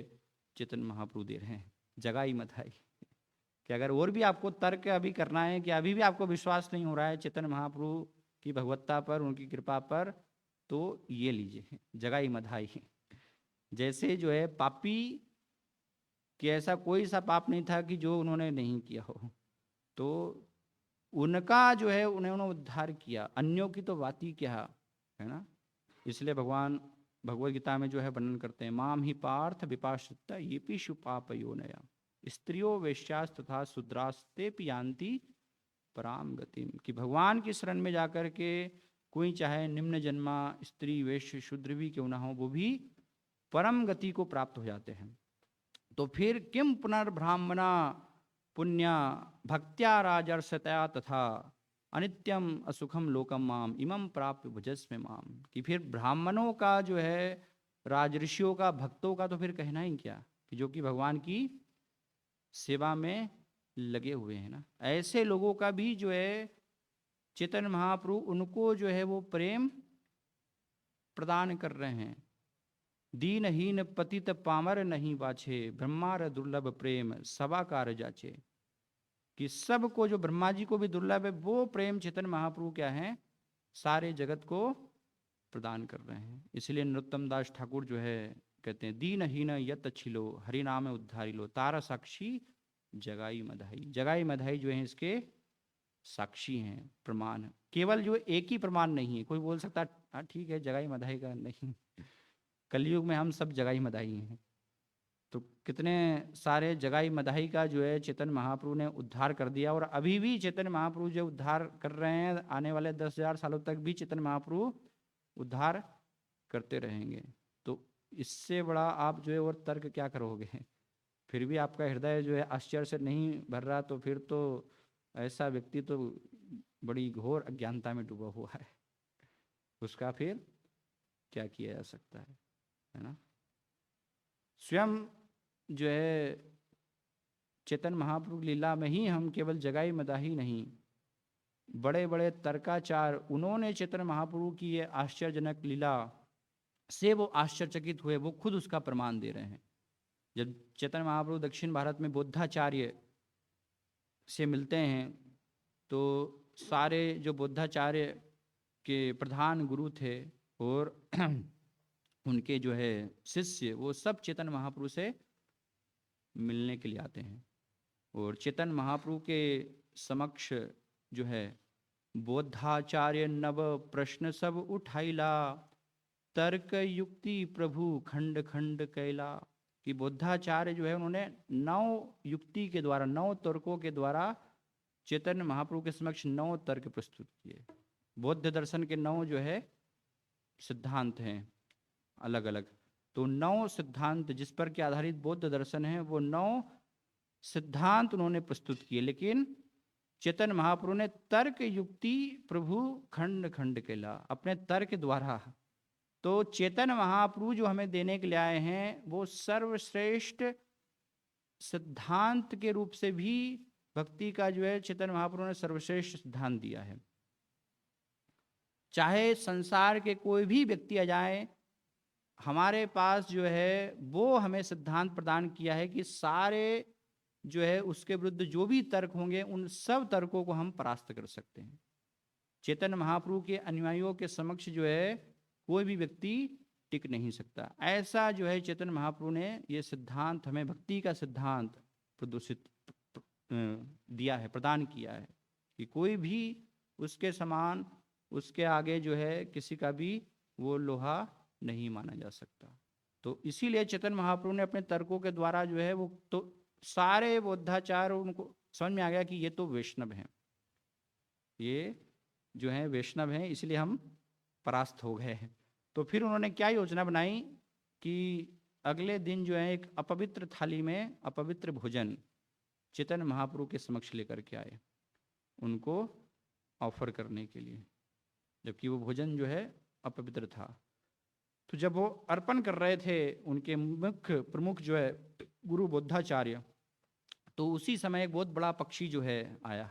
चैतन्य महाप्रभु दे रहे हैं, जगाई मथाई। कि अगर और भी आपको तर्क अभी करना है, कि अभी भी आपको विश्वास नहीं हो रहा है चैतन्य महाप्रभु की भगवत्ता पर, उनकी कृपा पर, तो ये लीजिए जगाई मधाई। जैसे जो है पापी कि ऐसा कोई सा पाप नहीं था कि जो उन्होंने नहीं किया हो, तो उनका जो है उन्होंने उद्धार किया, अन्यों की तो बात ही क्या है ना। इसलिए भगवान भगवद गीता में जो है वर्णन करते हैं, माम ही पार्थ विपाश्रिता ये पी शुपापयो नया स्त्रियो वैश्यास तथा शूद्रास्ते पियांति पराम गतिम, कि भगवान की शरण में जाकर के कोई चाहे निम्न जन्मा स्त्री वैश्य शूद्र भी क्यों ना हो, वो भी परम गति को प्राप्त हो जाते हैं। तो फिर किम पुनर्ब्राह्मणा पुण्य भक्त्या राजर्षतया तथा अनित्यम असुखम लोकम माम इमं प्राप्य भुजस्व माम, कि फिर ब्राह्मणों का जो है, राजऋषियों का, भक्तों का तो फिर कहना ही क्या, कि जो कि भगवान की सेवा में लगे हुए हैं ना, ऐसे लोगों का भी जो है चैतन्य महाप्रभु उनको जो है वो प्रेम प्रदान कर रहे हैं। दीनहीन पतित पामर नहीं बाछे, ब्रह्मार दुर्लभ प्रेम सभाकार जाचे, कि सबको, जो ब्रह्मा जी को भी दुर्लभ है, वो प्रेम चैतन्य महाप्रभु क्या है, सारे जगत को प्रदान कर रहे हैं। इसलिए नरोत्तम दास ठाकुर जो है कहते हैं, दीनहीन यत छिलो हरि नाम उद्धारी लो, तारा साक्षी जगाई मधाई। जगाई मधाई जो है इसके साक्षी हैं, प्रमाण। केवल जो एक ही प्रमाण नहीं है, कोई बोल सकता हाँ ठीक है जगाई मधाई का, नहीं, कलयुग में हम सब जगाई मधाई हैं। तो कितने सारे जगाई मधाई का जो है चैतन्य महाप्रभु ने उद्धार कर दिया, और अभी भी चैतन्य महाप्रभु जो उद्धार कर रहे हैं, आने वाले 10,000 सालों तक भी चैतन्य महाप्रभु उद्धार करते रहेंगे। तो इससे बड़ा आप जो है और तर्क क्या करोगे। फिर भी आपका हृदय जो है आश्चर्य से नहीं भर रहा, तो फिर तो ऐसा व्यक्ति तो बड़ी घोर अज्ञानता में डूबा हुआ है, उसका फिर क्या किया जा सकता है ना। स्वयं जो है चैतन्य महाप्रभु लीला में ही हम केवल जगाई मदाही नहीं, बड़े बड़े तर्काचार उन्होंने चैतन्य महाप्रभु की ये आश्चर्यजनक लीला से वो आश्चर्यचकित हुए, वो खुद उसका प्रमाण दे रहे हैं। जब चैतन्य महाप्रभु दक्षिण भारत में बुद्धाचार्य से मिलते हैं, तो सारे जो बुद्धाचार्य के प्रधान गुरु थे और उनके जो है शिष्य, वो सब चैतन्य महाप्रभु से मिलने के लिए आते हैं। और चैतन्य महाप्रभु के समक्ष जो है बोधाचार्य नव प्रश्न सब उठाइला, तर्क युक्ति प्रभु खंड खंड कैला, कि बोधाचार्य जो है उन्होंने 9 युक्ति के द्वारा, 9 तर्कों के द्वारा चैतन्य महाप्रभु के समक्ष 9 तर्क प्रस्तुत किए। बौद्ध दर्शन के 9 जो है सिद्धांत हैं अलग अलग। तो 9 सिद्धांत जिस पर के आधारित बौद्ध दर्शन है, वो 9 सिद्धांत उन्होंने प्रस्तुत किए। लेकिन चेतन महाप्रभु ने तर्क युक्ति प्रभु खंड खंड केला, अपने तर्क द्वारा। तो चेतन महाप्रभु जो हमें देने के लिए आए हैं, वो सर्वश्रेष्ठ सिद्धांत के रूप से भी भक्ति का जो है चेतन महाप्रभु ने सर्वश्रेष्ठ सिद्धांत दिया है। चाहे संसार के कोई भी व्यक्ति आ जाए, हमारे पास जो है वो हमें सिद्धांत प्रदान किया है कि सारे जो है उसके विरुद्ध जो भी तर्क होंगे, उन सब तर्कों को हम परास्त कर सकते हैं। चेतन महाप्रभु के अनुयायियों के समक्ष जो है कोई भी व्यक्ति टिक नहीं सकता। ऐसा जो है चेतन महाप्रभु ने ये सिद्धांत हमें, भक्ति का सिद्धांत प्रदूषित दिया है, प्रदान किया है कि कोई भी उसके समान, उसके आगे जो है किसी का भी वो लोहा नहीं माना जा सकता। तो इसीलिए चेतन महाप्रभु ने अपने तर्कों के द्वारा जो है वो तो सारे बौद्धाचार उनको समझ में आ गया कि ये तो वैष्णव हैं, ये जो है वैष्णव हैं, इसलिए हम परास्त हो गए हैं। तो फिर उन्होंने क्या योजना बनाई कि अगले दिन जो है एक अपवित्र थाली में अपवित्र भोजन चेतन महाप्रभु के समक्ष लेकर के आए, उनको ऑफर करने के लिए, जबकि वो भोजन जो है अपवित्र था। तो जब वो अर्पण कर रहे थे उनके मुख्य प्रमुख जो है गुरु बोधाचार्य, तो उसी समय एक बहुत बड़ा पक्षी जो है आया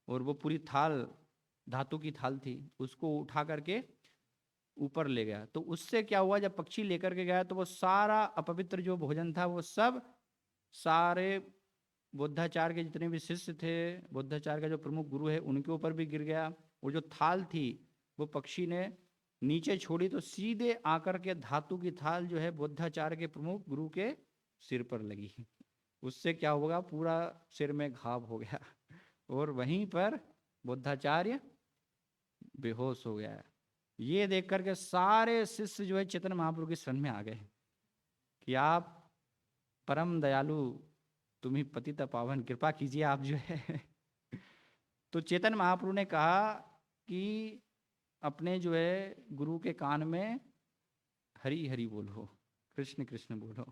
और वो पूरी थाल, धातु की थाल थी, उसको उठा करके ऊपर ले गया। तो उससे क्या हुआ, जब पक्षी लेकर के गया तो वो सारा अपवित्र जो भोजन था वो सब सारे बोधाचार्य के जितने भी शिष्य थे, बोधाचार्य का जो प्रमुख गुरु है उनके ऊपर भी गिर गया। वो जो थाल थी वो पक्षी ने नीचे छोड़ी तो सीधे आकर के धातु की थाल जो है बोधाचार्य के प्रमुख गुरु के सिर पर लगी। उससे क्या होगा, पूरा सिर में घाव हो गया और वहीं पर बोधाचार्य बेहोश हो गया। ये देख करके सारे शिष्य जो है चेतन महाप्रभु के शरण में आ गए कि आप परम दयालु, तुम्ही पतित पावन, कृपा कीजिए आप जो है। तो चेतन महाप्रभु ने कहा कि अपने जो है गुरु के कान में हरि हरि बोलो, कृष्ण कृष्ण बोलो।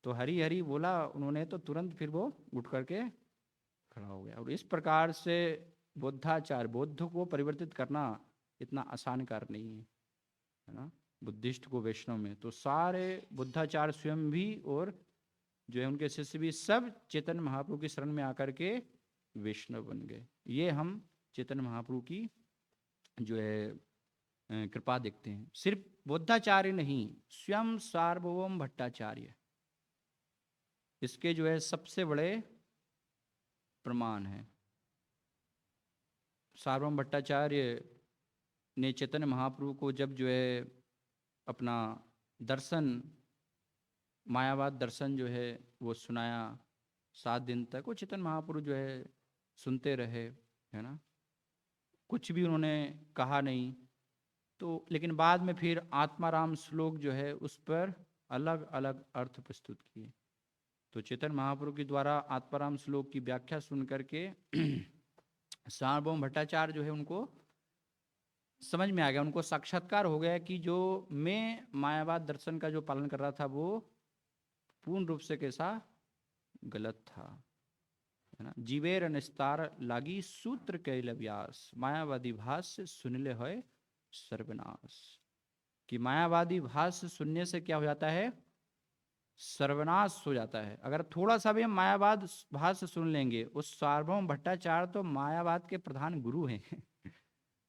तो हरि हरि बोला उन्होंने, तो तुरंत फिर वो उठ करके खड़ा हो गया। और इस प्रकार से बोधाचार, बौद्ध को परिवर्तित करना इतना आसान कार्य नहीं है ना, बुद्धिस्ट को वैष्णव में। तो सारे बुद्धाचार्य स्वयं भी और जो है उनके शिष्य भी सब चेतन महाप्रभु की शरण में आकर के वैष्णव बन गए। ये हम चेतन महाप्रभु की जो है कृपा देखते हैं। सिर्फ बुद्धाचार्य नहीं, स्वयं सार्वभौम भट्टाचार्य इसके जो है सबसे बड़े प्रमाण है। सार्वभौम भट्टाचार्य ने चैतन्य महाप्रभु को जब जो है अपना दर्शन, मायावाद दर्शन जो है वो सुनाया, 7 दिन तक वो चैतन्य महाप्रभु जो है सुनते रहे, है ना, कुछ भी उन्होंने कहा नहीं। तो लेकिन बाद में फिर आत्माराम श्लोक जो है उस पर अलग अलग अर्थ प्रस्तुत किए। तो चैतन्य महाप्रभु के द्वारा आत्माराम श्लोक की व्याख्या सुन करके सार्वभौम भट्टाचार्य जो है उनको समझ में आ गया, उनको साक्षात्कार हो गया कि जो मैं मायावाद दर्शन का जो पालन कर रहा था वो पूर्ण रूप से कैसा गलत था, है ना। जीवेर निस्तार लागी सूत्र कैल व्यास, मायावादी भाष्य सुनले होय सर्वनाश। कि मायावादी भाष्य सुनने से क्या हो जाता है, सर्वनाश हो जाता है। अगर थोड़ा सा भी हम मायावाद भाष्य सुन लेंगे, उस सार्वभौम भट्टाचार्य तो मायावाद के प्रधान गुरु हैं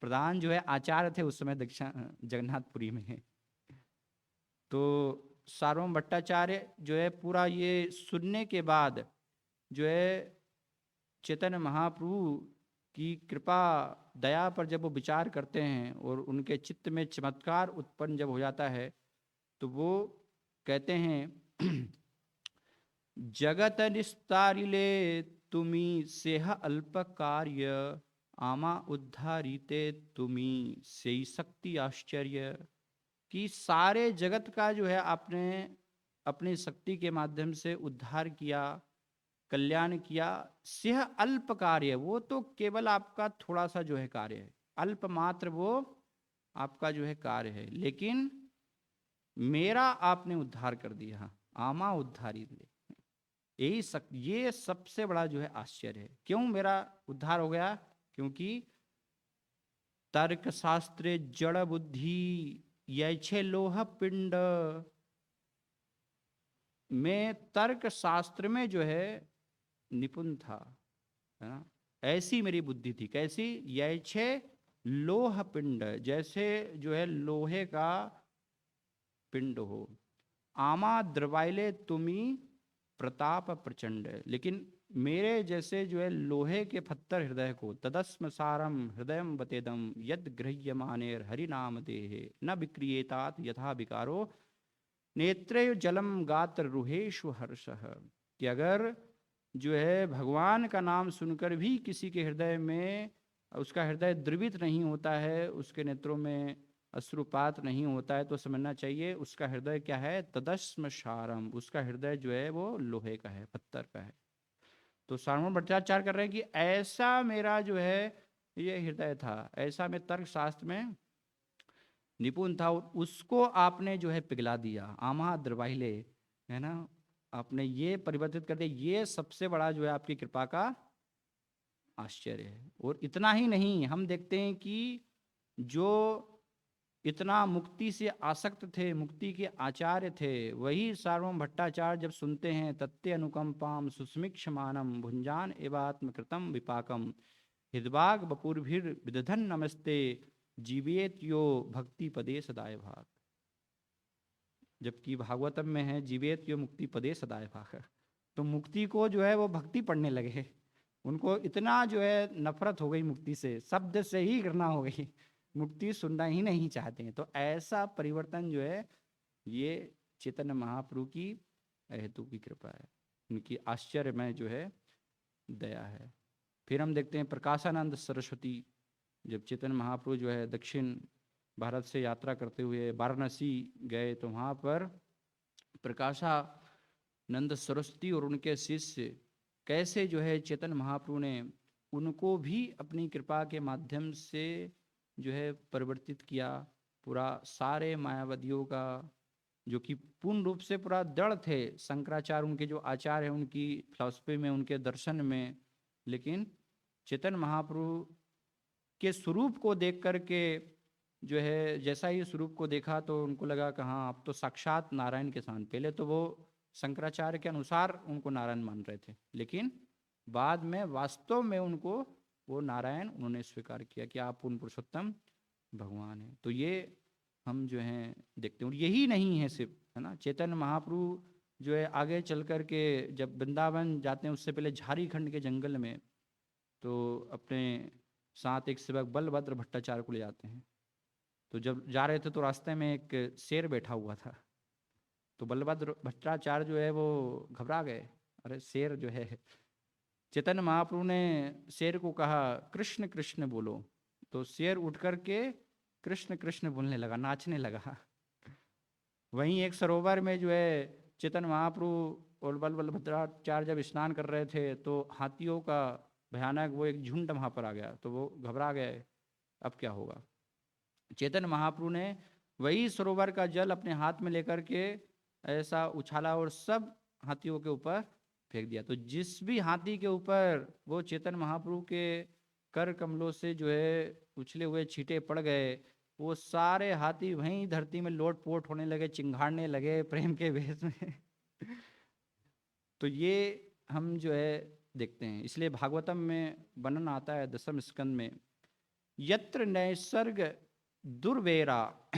प्रधान जो है आचार्य थे उस समय जगन्नाथपुरी में। तो सार्वभौम भट्टाचार्य जो है पूरा ये सुनने के बाद जो है चैतन्य महाप्रभु की कृपा दया पर जब वो विचार करते हैं और उनके चित्त में चमत्कार उत्पन्न जब हो जाता है, तो वो कहते हैं जगत निस्तारिले तुमी सेह अल्प कार्य, आमा उद्धारिते तुमी सेई शक्ति आश्चर्य। कि सारे जगत का जो है आपने अपनी शक्ति के माध्यम से उद्धार किया, कल्याण किया। सेह अल्प कार्य, वो तो केवल आपका थोड़ा सा जो है कार्य है, अल्पमात्र वो आपका जो है कार्य है, लेकिन मेरा आपने उद्धार कर दिया। आमा उद्धारी दे, ये सबसे बड़ा जो है आश्चर्य है। क्यों मेरा उद्धार हो गया? क्योंकि तर्क शास्त्रे जड़ बुद्धि यैछे लोह पिंड, मैं तर्क शास्त्र में जो है निपुण था, है ना। ऐसी मेरी बुद्धि थी, कैसी? यैछे लोह पिंड, जैसे जो है लोहे का पिंड हो। आमा द्रवाइले तुम्ही प्रताप प्रचंड, लेकिन मेरे जैसे जो है लोहे के पत्थर हृदय को, तदस्म सारम हृदयम बतेदम यद गृह्यमानेर हरि नाम देहे न विक्रियेतात यथा विकारो नेत्रे जलम गात्र रुहेशु हर्षः। कि अगर जो है भगवान का नाम सुनकर भी किसी के हृदय में, उसका हृदय द्रवित नहीं होता है, उसके नेत्रों में अश्रुपात नहीं होता है, तो समझना चाहिए उसका हृदय क्या है? तदस्म सारम, उसका हृदय जो है वो लोहे का है, पत्थर का है। तो सार्वभौम भट्टाचार्य कर रहे हैं कि ऐसा मेरा जो है ये हृदय था, ऐसा मैं तर्क शास्त्र में निपुण था, उसको आपने जो है पिघला दिया। आमा द्रवाहिले, है ना, आपने ये परिवर्तित कर दिया। ये सबसे बड़ा जो है आपकी कृपा का आश्चर्य है। और इतना ही नहीं, हम देखते हैं कि जो इतना मुक्ति से आसक्त थे, मुक्ति के आचार्य थे, वही सार्वभौम भट्टाचार्य जब सुनते हैं तत्ते अनुकंपाम सुस्मिक्षमानम भुंजान एवात्मकृतम विपाकम हृदबाग बपुरभिर विदधन नमस्ते जीवेत यो भक्ति पदे सदाय भाग। जबकि भागवतम में है जीवेत यो मुक्ति पदे सदाय भाग, तो मुक्ति को जो है वो भक्ति पढ़ने लगे। उनको इतना जो है नफरत हो गई मुक्ति से, शब्द से ही घृणा हो गई, मुक्ति सुनना ही नहीं चाहते हैं। तो ऐसा परिवर्तन जो है ये चैतन्य महाप्रभु की हेतु की कृपा है, उनकी आश्चर्य में जो है दया है। फिर हम देखते हैं प्रकाशानंद सरस्वती, जब चैतन्य महाप्रभु जो है दक्षिण भारत से यात्रा करते हुए वाराणसी गए, तो वहाँ पर प्रकाशानंद सरस्वती और उनके शिष्य कैसे जो है चैतन्य महाप्रभु ने उनको भी अपनी कृपा के माध्यम से जो है परिवर्तित किया। पूरा सारे मायावादियों का, जो कि पूर्ण रूप से पूरा दृढ़ थे, शंकराचार्य उनके जो आचार्य हैं, उनकी फिलॉसफी में, उनके दर्शन में, लेकिन चैतन्य महाप्रभु के स्वरूप को देख करके जो है, जैसा ही स्वरूप को देखा तो उनको लगा कि हाँ, अब तो साक्षात नारायण के समान। पहले तो वो शंकराचार्य के अनुसार उनको नारायण मान रहे थे, लेकिन बाद में वास्तव में उनको वो नारायण उन्होंने स्वीकार किया कि आप पूर्ण पुरुषोत्तम भगवान हैं। तो ये हम जो हैं देखते हैं। और यही नहीं है सिर्फ, है ना, चैतन्य महाप्रभु जो है आगे चल कर के जब वृंदावन जाते हैं, उससे पहले झारीखंड के जंगल में, तो अपने साथ एक सेवक बलभद्र भट्टाचार्य को ले जाते हैं। तो जब जा रहे थे तो रास्ते में एक शेर बैठा हुआ था, तो बलभद्र भट्टाचार्य जो है वो घबरा गए, अरे शेर जो है। चैतन्य महाप्रभु ने शेर को कहा कृष्ण कृष्ण बोलो, तो शेर उठ करके कृष्ण कृष्ण बोलने लगा, नाचने लगा। वहीं एक सरोवर में जो है चैतन्य महाप्रभु और बलभद्राचार्य जब स्नान कर रहे थे, तो हाथियों का भयानक वो एक झुंड वहाँ पर आ गया, तो वो घबरा गए, अब क्या होगा। चैतन्य महाप्रभु ने वही सरोवर का जल अपने हाथ में लेकर के ऐसा उछाला और सब हाथियों के ऊपर फेंक दिया। तो जिस भी हाथी के ऊपर वो चैतन्य महाप्रभु के कर कमलों से जो है उछले हुए छींटे पड़ गए, वो सारे हाथी वहीं धरती में लोट पोट होने लगे, चिंघाड़ने लगे प्रेम के वेश में। तो ये हम जो है देखते हैं। इसलिए भागवतम में वर्णन आता है 10वें स्कंद में, यत्र नैसर्ग दुर्वेरा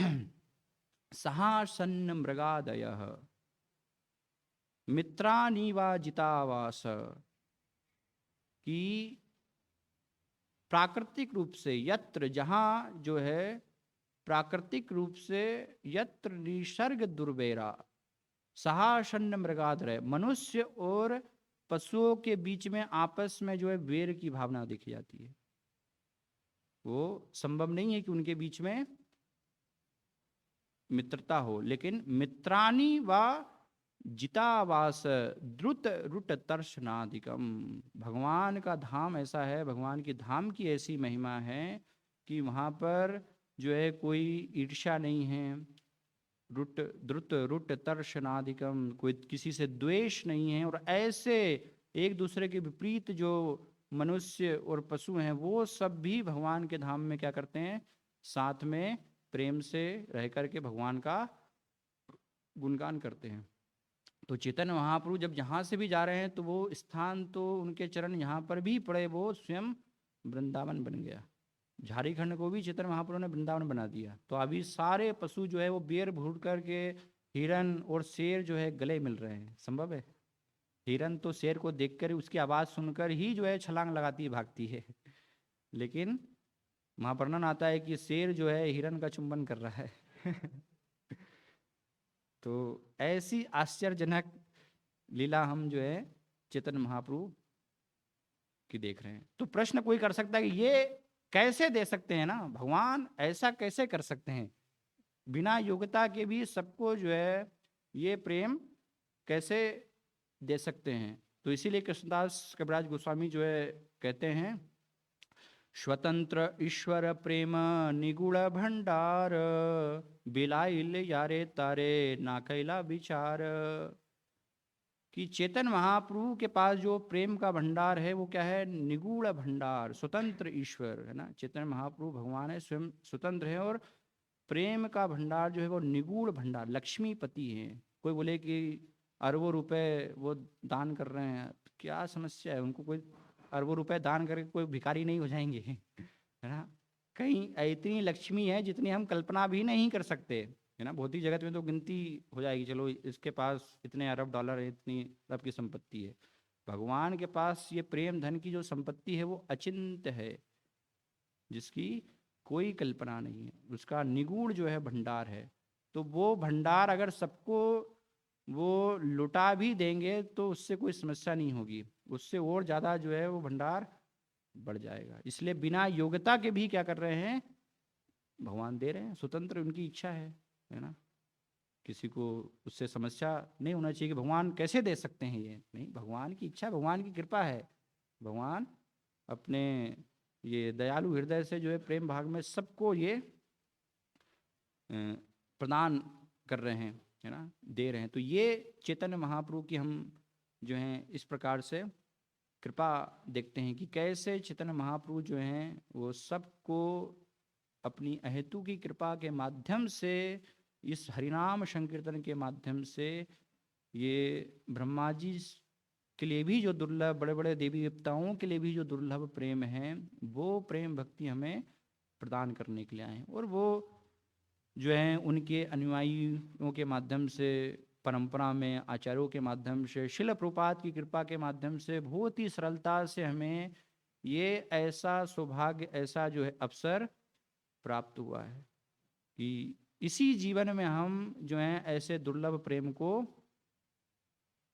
सहासन्न मृगादयः मित्रानिवा जितावास, कि प्राकृतिक रूप से यत्र, जहाँ जो है प्राकृतिक रूप से, यत्र निसर्ग दुर्वेरा सहासन्न मृगादय, मनुष्य और पशुओं के बीच में आपस में जो है वेर की भावना देखी जाती है। वो संभव नहीं है कि उनके बीच में मित्रता हो, लेकिन मित्राणी व जितावास द्रुत रुट तर्शनादिकम, भगवान का धाम ऐसा है, भगवान की धाम की ऐसी महिमा है कि वहाँ पर जो है कोई ईर्ष्या नहीं है, रुट द्रुत रुट तर्शनादिकम, कोई किसी से द्वेष नहीं है। और ऐसे एक दूसरे के विपरीत जो मनुष्य और पशु हैं वो सब भी भगवान के धाम में क्या करते हैं, साथ में प्रेम से रह करके भगवान का गुणगान करते हैं। तो चैतन्य महाप्रभु जब जहाँ से भी जा रहे हैं तो वो स्थान तो उनके चरण यहाँ पर भी पड़े, वो स्वयं वृंदावन बन गया। झारखंड को भी चैतन्य महाप्रभु ने वृंदावन बना दिया। तो अभी सारे पशु जो है वो बेर भूट करके हिरन और शेर जो है गले मिल रहे हैं। संभव है? हिरन तो शेर को देखकर उसकी आवाज़ सुनकर ही जो है छलांग लगाती है, भागती है। लेकिन महावर्णन आता है कि शेर जो है हिरन का चुंबन कर रहा है। तो ऐसी आश्चर्यजनक लीला हम जो है चैतन्य महाप्रभु की देख रहे हैं। तो प्रश्न कोई कर सकता है कि ये कैसे दे सकते हैं ना, भगवान ऐसा कैसे कर सकते हैं, बिना योग्यता के भी सबको जो है ये प्रेम कैसे दे सकते हैं। तो इसीलिए कृष्णदास कविराज गोस्वामी जो है कहते हैं, स्वतंत्र ईश्वर प्रेम निगुण भंडार, बिलाइल यारे तारे ना कैला विचार। कि चेतन महाप्रभु के पास जो प्रेम का भंडार है वो क्या है, निगूढ़ भंडार, स्वतंत्र ईश्वर है ना। चेतन महाप्रभु भगवान है, स्वयं स्वतंत्र है, और प्रेम का भंडार जो है वो निगूढ़ भंडार, लक्ष्मीपति है। कोई बोले कि अरबों रुपए वो दान कर रहे हैं, क्या समस्या है, उनको कोई अरबों रुपए दान करके कोई भिखारी नहीं हो जाएंगे, है ना। कहीं इतनी लक्ष्मी है जितनी हम कल्पना भी नहीं कर सकते, है ना। भौतिक जगत में तो गिनती हो जाएगी, चलो इसके पास इतने अरब डॉलर है, इतनी अरब की संपत्ति है। भगवान के पास ये प्रेम धन की जो संपत्ति है वो अचिंत्य है, जिसकी कोई कल्पना नहीं है, उसका निगूढ़ जो है भंडार है। तो वो भंडार अगर सबको वो लुटा भी देंगे तो उससे कोई समस्या नहीं होगी, उससे और ज़्यादा जो है वो भंडार बढ़ जाएगा। इसलिए बिना योग्यता के भी क्या कर रहे हैं, भगवान दे रहे हैं, स्वतंत्र उनकी इच्छा है ना। किसी को उससे समस्या नहीं होना चाहिए कि भगवान कैसे दे सकते हैं, ये नहीं, भगवान की इच्छा, भगवान की कृपा है। भगवान अपने ये दयालु हृदय से जो है प्रेम भाग में सबको ये प्रदान कर रहे हैं, है ना, दे रहे हैं। तो ये चैतन्य महाप्रभु की हम जो हैं इस प्रकार से कृपा देखते हैं कि कैसे चैतन्य महाप्रभु जो हैं वो सबको अपनी अहेतु की कृपा के माध्यम से, इस हरिनाम संकीर्तन के माध्यम से, ये ब्रह्मा जी के लिए भी जो दुर्लभ, बड़े बड़े देवी देवताओं के लिए भी जो दुर्लभ प्रेम है, वो प्रेम भक्ति हमें प्रदान करने के लिए आए हैं। और वो जो है उनके अनुयायियों के माध्यम से, परंपरा में आचार्यों के माध्यम से, शिल प्रभुपाद की कृपा के माध्यम से बहुत ही सरलता से हमें ये ऐसा सौभाग्य, ऐसा जो है अवसर प्राप्त हुआ है कि इसी जीवन में हम जो है ऐसे दुर्लभ प्रेम को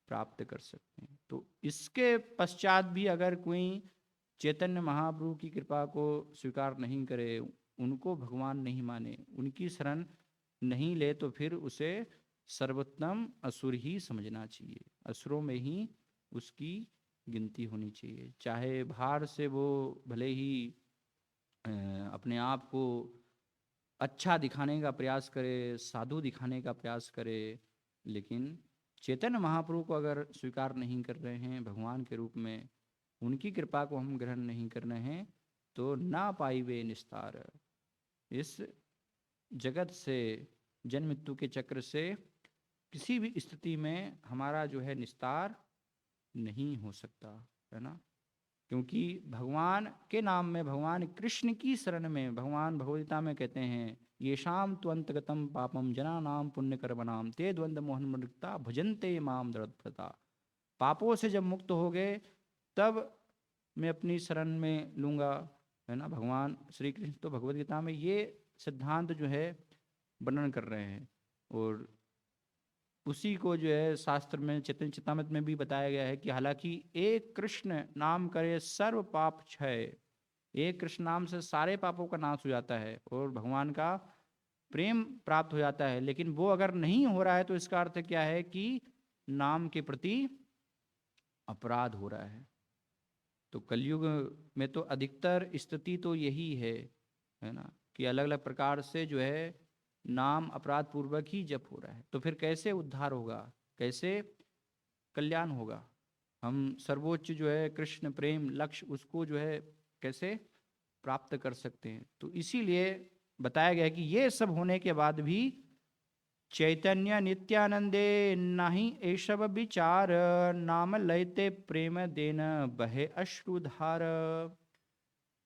प्राप्त कर सकते हैं। तो इसके पश्चात भी अगर कोई चैतन्य महाप्रभु की कृपा को स्वीकार नहीं करे, उनको भगवान नहीं माने, उनकी शरण नहीं ले, तो फिर उसे सर्वोत्तम असुर ही समझना चाहिए, असुरों में ही उसकी गिनती होनी चाहिए। चाहे बाहर से वो भले ही अपने आप को अच्छा दिखाने का प्रयास करे, साधु दिखाने का प्रयास करे, लेकिन चैतन्य महाप्रभु को अगर स्वीकार नहीं कर रहे हैं भगवान के रूप में, उनकी कृपा को हम ग्रहण नहीं कर रहे हैं, तो ना पाइबे निस्तार, इस जगत से, जन्म मृत्यु के चक्र से किसी भी स्थिति में हमारा जो है निस्तार नहीं हो सकता, है ना। क्योंकि भगवान के नाम में, भगवान कृष्ण की शरण में, भगवान भगवद्गीता में कहते हैं, ये शाम त्वंतगतम पापम जना नाम पुण्य कर्मणाम ते द्वंद्व मोहन मृगता भजनते माम दृढ़ता। पापों से जब मुक्त हो गए तब मैं अपनी शरण में लूँगा, है ना। भगवान श्री कृष्ण तो भगवद गीता में ये सिद्धांत जो है वर्णन कर रहे हैं, और उसी को जो है शास्त्र में चैतन्य चेतामृत में भी बताया गया है कि हालांकि एक कृष्ण नाम करे सर्व पाप क्षय, एक कृष्ण नाम से सारे पापों का नाश हो जाता है और भगवान का प्रेम प्राप्त हो जाता है। लेकिन वो अगर नहीं हो रहा है तो इसका अर्थ क्या है कि नाम के प्रति अपराध हो रहा है। तो कलयुग में तो अधिकतर स्थिति तो यही है है ना, कि अलग अलग प्रकार से जो है नाम अपराध पूर्वक ही जप हो रहा है, तो फिर कैसे उद्धार होगा, कैसे कल्याण होगा? हम सर्वोच्च जो है कृष्ण प्रेम लक्ष्य उसको जो है कैसे प्राप्त कर सकते हैं? तो इसीलिए बताया गया है कि ये सब होने के बाद भी चैतन्य नित्यानंदे नहीं ऐशव विचार, नाम लयते प्रेम देन बहे अश्रुधार।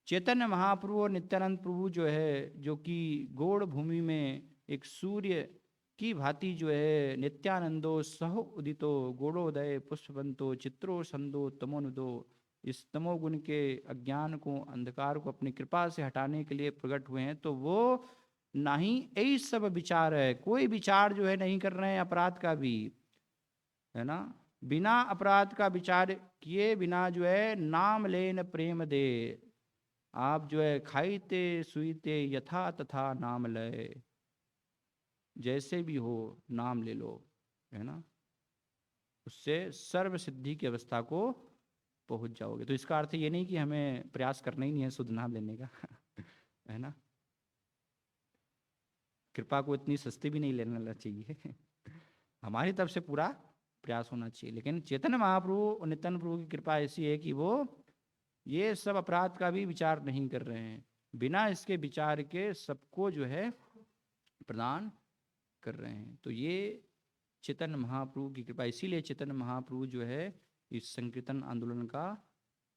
चैतन्य महाप्रभु और नित्यानंद प्रभु जो है, जो कि गौड़ भूमि में एक सूर्य की भांति जो है, नित्यानंदो सह उदितो गौड़ोदय पुष्पवंतो चित्रो संदो तमोनुदो, इस तमोगुण के अज्ञान को अंधकार को अपनी कृपा से हटाने के लिए प्रकट हुए हैं। तो वो नहीं यही सब विचार है, कोई विचार जो है नहीं कर रहे हैं अपराध का भी, है ना, बिना अपराध का विचार किए बिना जो है नाम लेन प्रेम दे, आप जो है खाईते सुईते यथा तथा नाम लय, जैसे भी हो नाम ले लो, है ना, उससे सर्व सिद्धि की अवस्था को पहुंच जाओगे। तो इसका अर्थ ये नहीं कि हमें प्रयास करना ही नहीं है शुद्ध नाम लेने का है ना, कृपा को इतनी सस्ती भी नहीं लेना चाहिए हमारी तरफ से पूरा प्रयास होना चाहिए। लेकिन चैतन्य महाप्रभु और नित्यानंद प्रभु की कृपा ऐसी है कि वो ये सब अपराध का भी विचार नहीं कर रहे हैं, बिना इसके विचार के सबको जो है प्रदान कर रहे हैं। तो ये चैतन्य महाप्रभु की कृपा, इसीलिए चैतन्य महाप्रभु जो है इस संकीर्तन आंदोलन का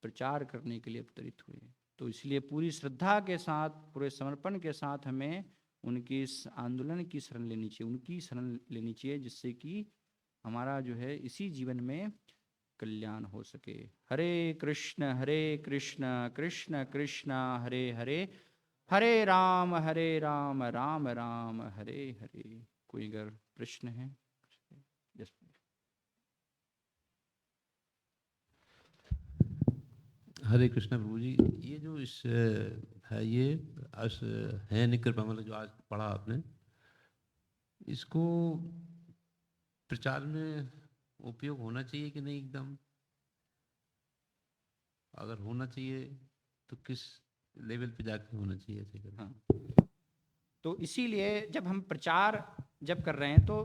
प्रचार करने के लिए अवतरित हुए। तो इसलिए पूरी श्रद्धा के साथ, पूरे समर्पण के साथ हमें उनकी इस आंदोलन की शरण लेनी चाहिए, उनकी शरण लेनी चाहिए, जिससे कि हमारा जो है इसी जीवन में कल्याण हो सके। हरे कृष्ण कृष्ण कृष्ण हरे हरे, हरे राम राम राम हरे हरे। कोई अगर प्रश्न है? यस। हरे कृष्ण प्रभु जी, ये जो इस है ये है निकृपा, मतलब जो आज पढ़ा आपने, इसको प्रचार में उपयोग होना चाहिए कि नहीं? एकदम अगर होना चाहिए तो किस लेवल पे जाके होना चाहिए ऐसे करें? हाँ, तो इसीलिए जब हम प्रचार जब कर रहे हैं तो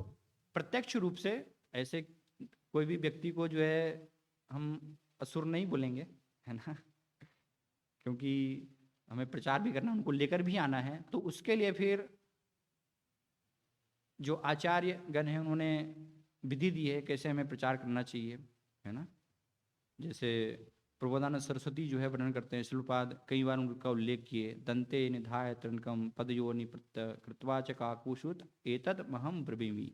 प्रत्यक्ष रूप से ऐसे कोई भी व्यक्ति को जो है हम असुर नहीं बोलेंगे, है ना, क्योंकि हमें प्रचार भी करना, उनको लेकर भी आना है। तो उसके लिए फिर जो आचार्य गण हैं उन्होंने विधि दी है कैसे हमें प्रचार करना चाहिए, है ना। जैसे प्रबोधानंद सरस्वती जो है वर्णन करते हैं, श्रीपाद कई बार उनका उल्लेख किए, दंते निधाय तृणकम पदयो निपृत्त कृत्वा च काकुशुत एतद महम ब्रवीमि,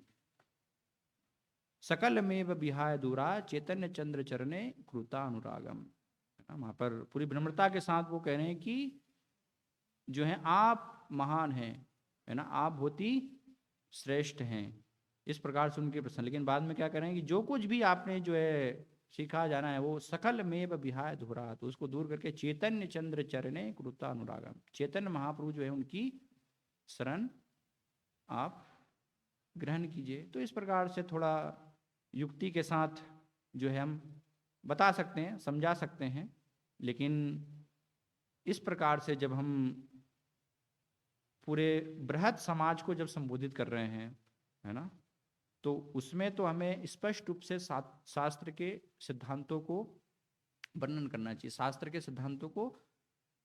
सकल मेव विहाय दूरा चैतन्य चंद्र चरणे कृता अनुरागम। वहां पर पूरी विनम्रता के साथ वो कह रहे हैं कि जो है आप महान हैं, है ना, आप बहुत ही श्रेष्ठ हैं, इस प्रकार से उनके प्रश्न। लेकिन बाद में क्या करें कि जो कुछ भी आपने जो है सीखा जाना है वो सकल मेव विहाय धुरा, तो उसको दूर करके चैतन्य चंद्र चरणे कृता अनुरागम, चैतन्य महाप्रभु जो है उनकी शरण आप ग्रहण कीजिए। तो इस प्रकार से थोड़ा युक्ति के साथ जो है हम बता सकते हैं, समझा सकते हैं। लेकिन इस प्रकार से जब हम पूरे बृहद समाज को जब संबोधित कर रहे हैं, है ना, तो उसमें तो हमें स्पष्ट रूप से शास्त्र के सिद्धांतों को वर्णन करना चाहिए, शास्त्र के सिद्धांतों को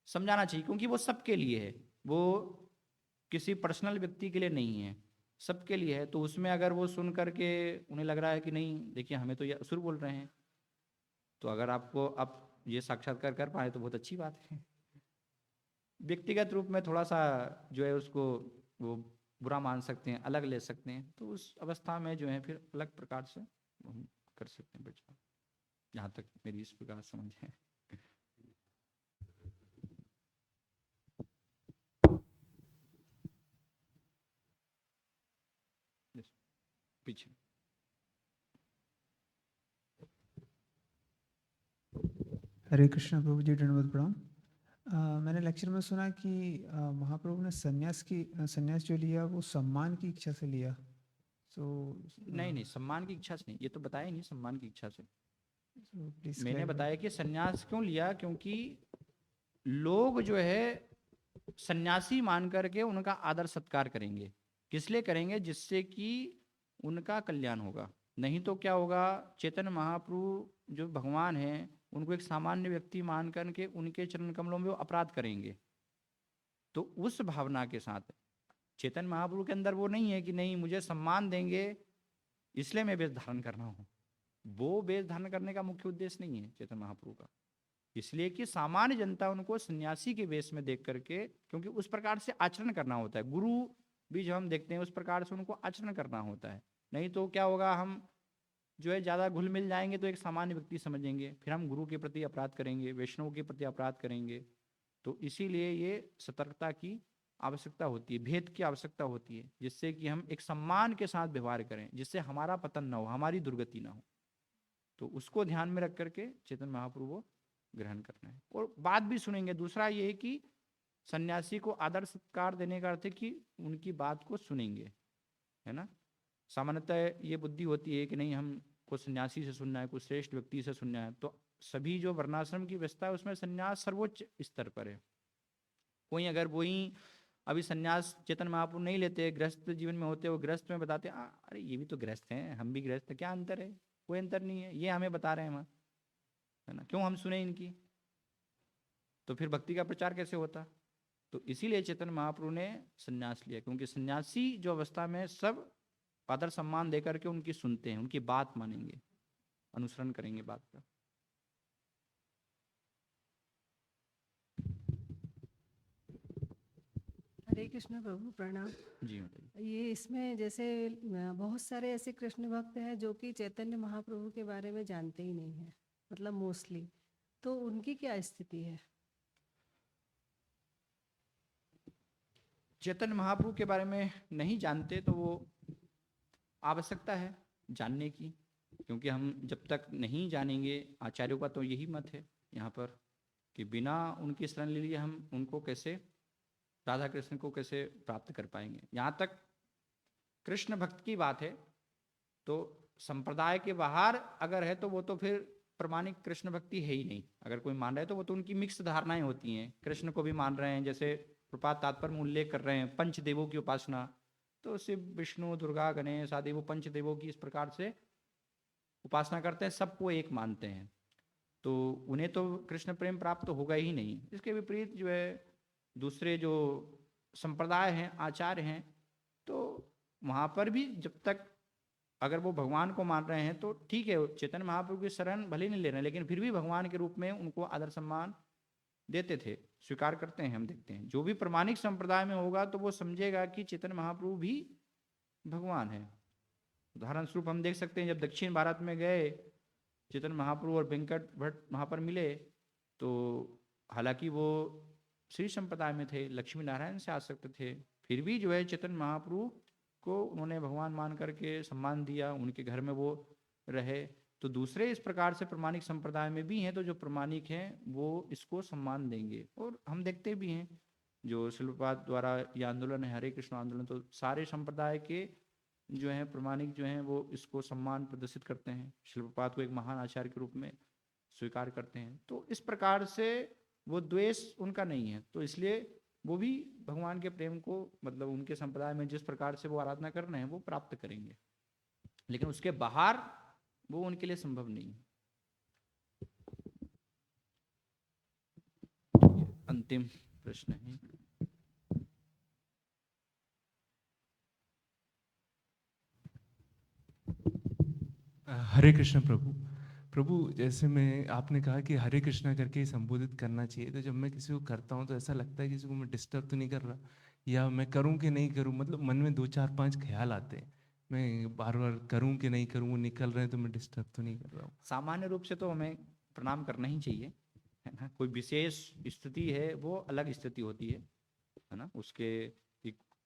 समझाना चाहिए, क्योंकि वो सबके लिए है, वो किसी पर्सनल व्यक्ति के लिए नहीं है, सबके लिए है। तो उसमें अगर वो सुन करके उन्हें लग रहा है कि नहीं देखिए हमें तो ये असुर बोल रहे हैं, तो अगर आपको आप ये साक्षात्कार कर पाए तो बहुत अच्छी बात है। व्यक्तिगत रूप में थोड़ा सा जो है उसको वो बुरा मान सकते हैं, अलग ले सकते हैं, तो उस अवस्था में जो है फिर अलग प्रकार से हम कर सकते हैं बचाव, जहाँ तक मेरी इस प्रकार समझ है। पीछे हरे कृष्ण प्रभु जी, दंडवत प्रणाम। मैंने लेक्चर में सुना कि महाप्रभु ने संन्यास जो लिया वो सम्मान की इच्छा से लिया। तो नहीं नहीं, सम्मान की इच्छा से नहीं, ये तो बताया ही नहीं सम्मान की इच्छा से। प्लीज मैंने बताया कि संन्यास क्यों लिया, क्योंकि लोग जो है सन्यासी मान करके उनका आदर सत्कार करेंगे। किस लिए करेंगे? जिससे कि उनका कल्याण होगा। नहीं तो क्या होगा, चैतन्य महाप्रभु जो भगवान हैं उनको एक सामान्य व्यक्ति मान करके उनके चरण कमलों में वो अपराध करेंगे। तो उस भावना के साथ चैतन्य महाप्रभु के अंदर वो नहीं है कि नहीं मुझे सम्मान देंगे इसलिए मैं वेश धारण कर रहा हूँ। वो वेश धारण करने का मुख्य उद्देश्य नहीं है चैतन्य महाप्रभु का। इसलिए कि सामान्य जनता उनको सन्यासी के वेश में देख करके, क्योंकि उस प्रकार से आचरण करना होता है, गुरु भी जो हम देखते हैं उस प्रकार से उनको आचरण करना होता है। नहीं तो क्या होगा, हम जो है ज़्यादा घुल मिल जाएंगे तो एक सामान्य व्यक्ति समझेंगे, फिर हम गुरु के प्रति अपराध करेंगे, वैष्णव के प्रति अपराध करेंगे। तो इसीलिए ये सतर्कता की आवश्यकता होती है, भेद की आवश्यकता होती है, जिससे कि हम एक सम्मान के साथ व्यवहार करें, जिससे हमारा पतन ना हो, हमारी दुर्गति ना हो। तो उसको ध्यान में रख करके चैतन्य महाप्रभु को ग्रहण करना है। और बात भी सुनेंगे। दूसरा ये है कि सन्यासी को आदर सत्कार देने का अर्थ है कि उनकी बात को सुनेंगे, है ना। सामान्यतः ये बुद्धि होती है कि नहीं हमको सन्यासी से सुनना है, कुछ श्रेष्ठ व्यक्ति से सुनना है। तो सभी जो वर्णाश्रम की व्यवस्था है उसमें सन्यास सर्वोच्च स्तर पर है। कोई अगर वही अभी सन्यास चेतन महाप्रभु नहीं लेते, गृहस्थ जीवन में होते, वो गृहस्थ में बताते अरे ये भी तो गृहस्थ हैं, हम भी गृहस्थ हैं, क्या अंतर है? कोई अंतर नहीं है, ये हमें बता रहे हैं वहाँ, है ना, क्यों हम सुने इनकी? तो फिर भक्ति का प्रचार कैसे होता? तो इसीलिए चैतन्य महाप्रभु ने सन्यास लिया, क्योंकि सन्यासी जो अवस्था में सब आदर सम्मान देकर के उनकी सुनते हैं, उनकी बात मानेंगे, अनुसरण करेंगे बात का। हरे कृष्ण प्रभु, प्रणाम। जी बताइए। ये इसमें जैसे बहुत सारे ऐसे कृष्ण भक्त हैं जो कि चैतन्य महाप्रभु के बारे में जानते ही नहीं है, मतलब मोस्टली, तो उनकी क्या स्थिति है? चैतन्य महाप्रभु के बारे में नहीं जानते तो वो आवश्यकता है जानने की, क्योंकि हम जब तक नहीं जानेंगे, आचार्यों का तो यही मत है यहाँ पर कि बिना उनकी शरण ले लिए हम उनको कैसे, राधा कृष्ण को कैसे प्राप्त कर पाएंगे। यहाँ तक कृष्ण भक्त की बात है तो संप्रदाय के बाहर अगर है तो वो तो फिर प्रमाणिक कृष्ण भक्ति है ही नहीं। अगर कोई मान रहा है तो वो तो उनकी मिक्स धारणाएं होती हैं, कृष्ण को भी मान रहे हैं, जैसे प्रपात तात्पर्य में उल्लेख कर रहे हैं पंचदेवों की उपासना, तो शिव विष्णु दुर्गा गणेश आदि वो पंचदेवों की इस प्रकार से उपासना करते हैं, सबको एक मानते हैं, तो उन्हें तो कृष्ण प्रेम प्राप्त होगा ही नहीं। इसके विपरीत जो है दूसरे जो संप्रदाय हैं, आचार्य हैं, तो वहाँ पर भी जब तक अगर वो भगवान को मान रहे हैं तो ठीक है, चैतन्य महाप्रभु की शरण भले नहीं ले रहे हैं, लेकिन फिर भी भगवान के रूप में उनको आदर सम्मान देते थे, स्वीकार करते हैं। हम देखते हैं जो भी प्रमाणिक संप्रदाय में होगा तो वो समझेगा कि चैतन्य महाप्रभु भी भगवान है। उदाहरण स्वरूप हम देख सकते हैं, जब दक्षिण भारत में गए चैतन्य महाप्रभु और वेंकट भट्ट वहाँ पर मिले, तो हालांकि वो श्री संप्रदाय में थे, लक्ष्मी नारायण से आसक्त थे, फिर भी जो है चैतन्य महाप्रभु को उन्होंने भगवान मान करके सम्मान दिया, उनके घर में वो रहे। तो दूसरे इस प्रकार से प्रमाणिक संप्रदाय में भी हैं, तो जो प्रमाणिक हैं वो इसको सम्मान देंगे। और हम देखते भी हैं जो शिलप्रपात द्वारा ये आंदोलन है, हरे कृष्ण आंदोलन, तो सारे संप्रदाय के जो हैं प्रमाणिक जो हैं वो इसको सम्मान प्रदर्शित करते हैं, शिलप्रपात को एक महान आचार्य के रूप में स्वीकार करते हैं। तो इस प्रकार से वो द्वेष उनका नहीं है, तो इसलिए वो भी भगवान के प्रेम को, मतलब उनके संप्रदाय में जिस प्रकार से वो आराधना कर रहे हैं वो प्राप्त करेंगे, लेकिन उसके बाहर वो उनके लिए संभव नहीं है। अंतिम प्रश्न है। हरे कृष्ण प्रभु। प्रभु जैसे मैं, आपने कहा कि हरे कृष्णा करके ही संबोधित करना चाहिए, तो जब मैं किसी को करता हूँ तो ऐसा लगता है किसी को मैं डिस्टर्ब तो नहीं कर रहा, या मैं करूँ कि नहीं करूँ, मतलब मन में 2 4 5 ख्याल आते हैं, मैं बार बार करूँ कि नहीं करूँ, वो निकल रहे हैं तो मैं डिस्टर्ब तो नहीं कर रहा हूँ। सामान्य रूप से तो हमें प्रणाम करना ही चाहिए, है ना। कोई विशेष स्थिति है वो अलग स्थिति होती है ना, उसके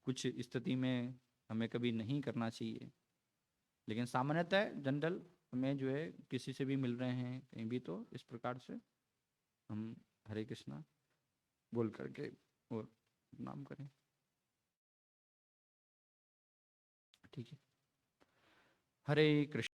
कुछ स्थिति में हमें कभी नहीं करना चाहिए, लेकिन सामान्यतः जनरल में जो है किसी से भी मिल रहे हैं कहीं भी, तो इस प्रकार से हम हरे कृष्णा बोल करके और नाम करें, ठीक है। हरे कृष्ण।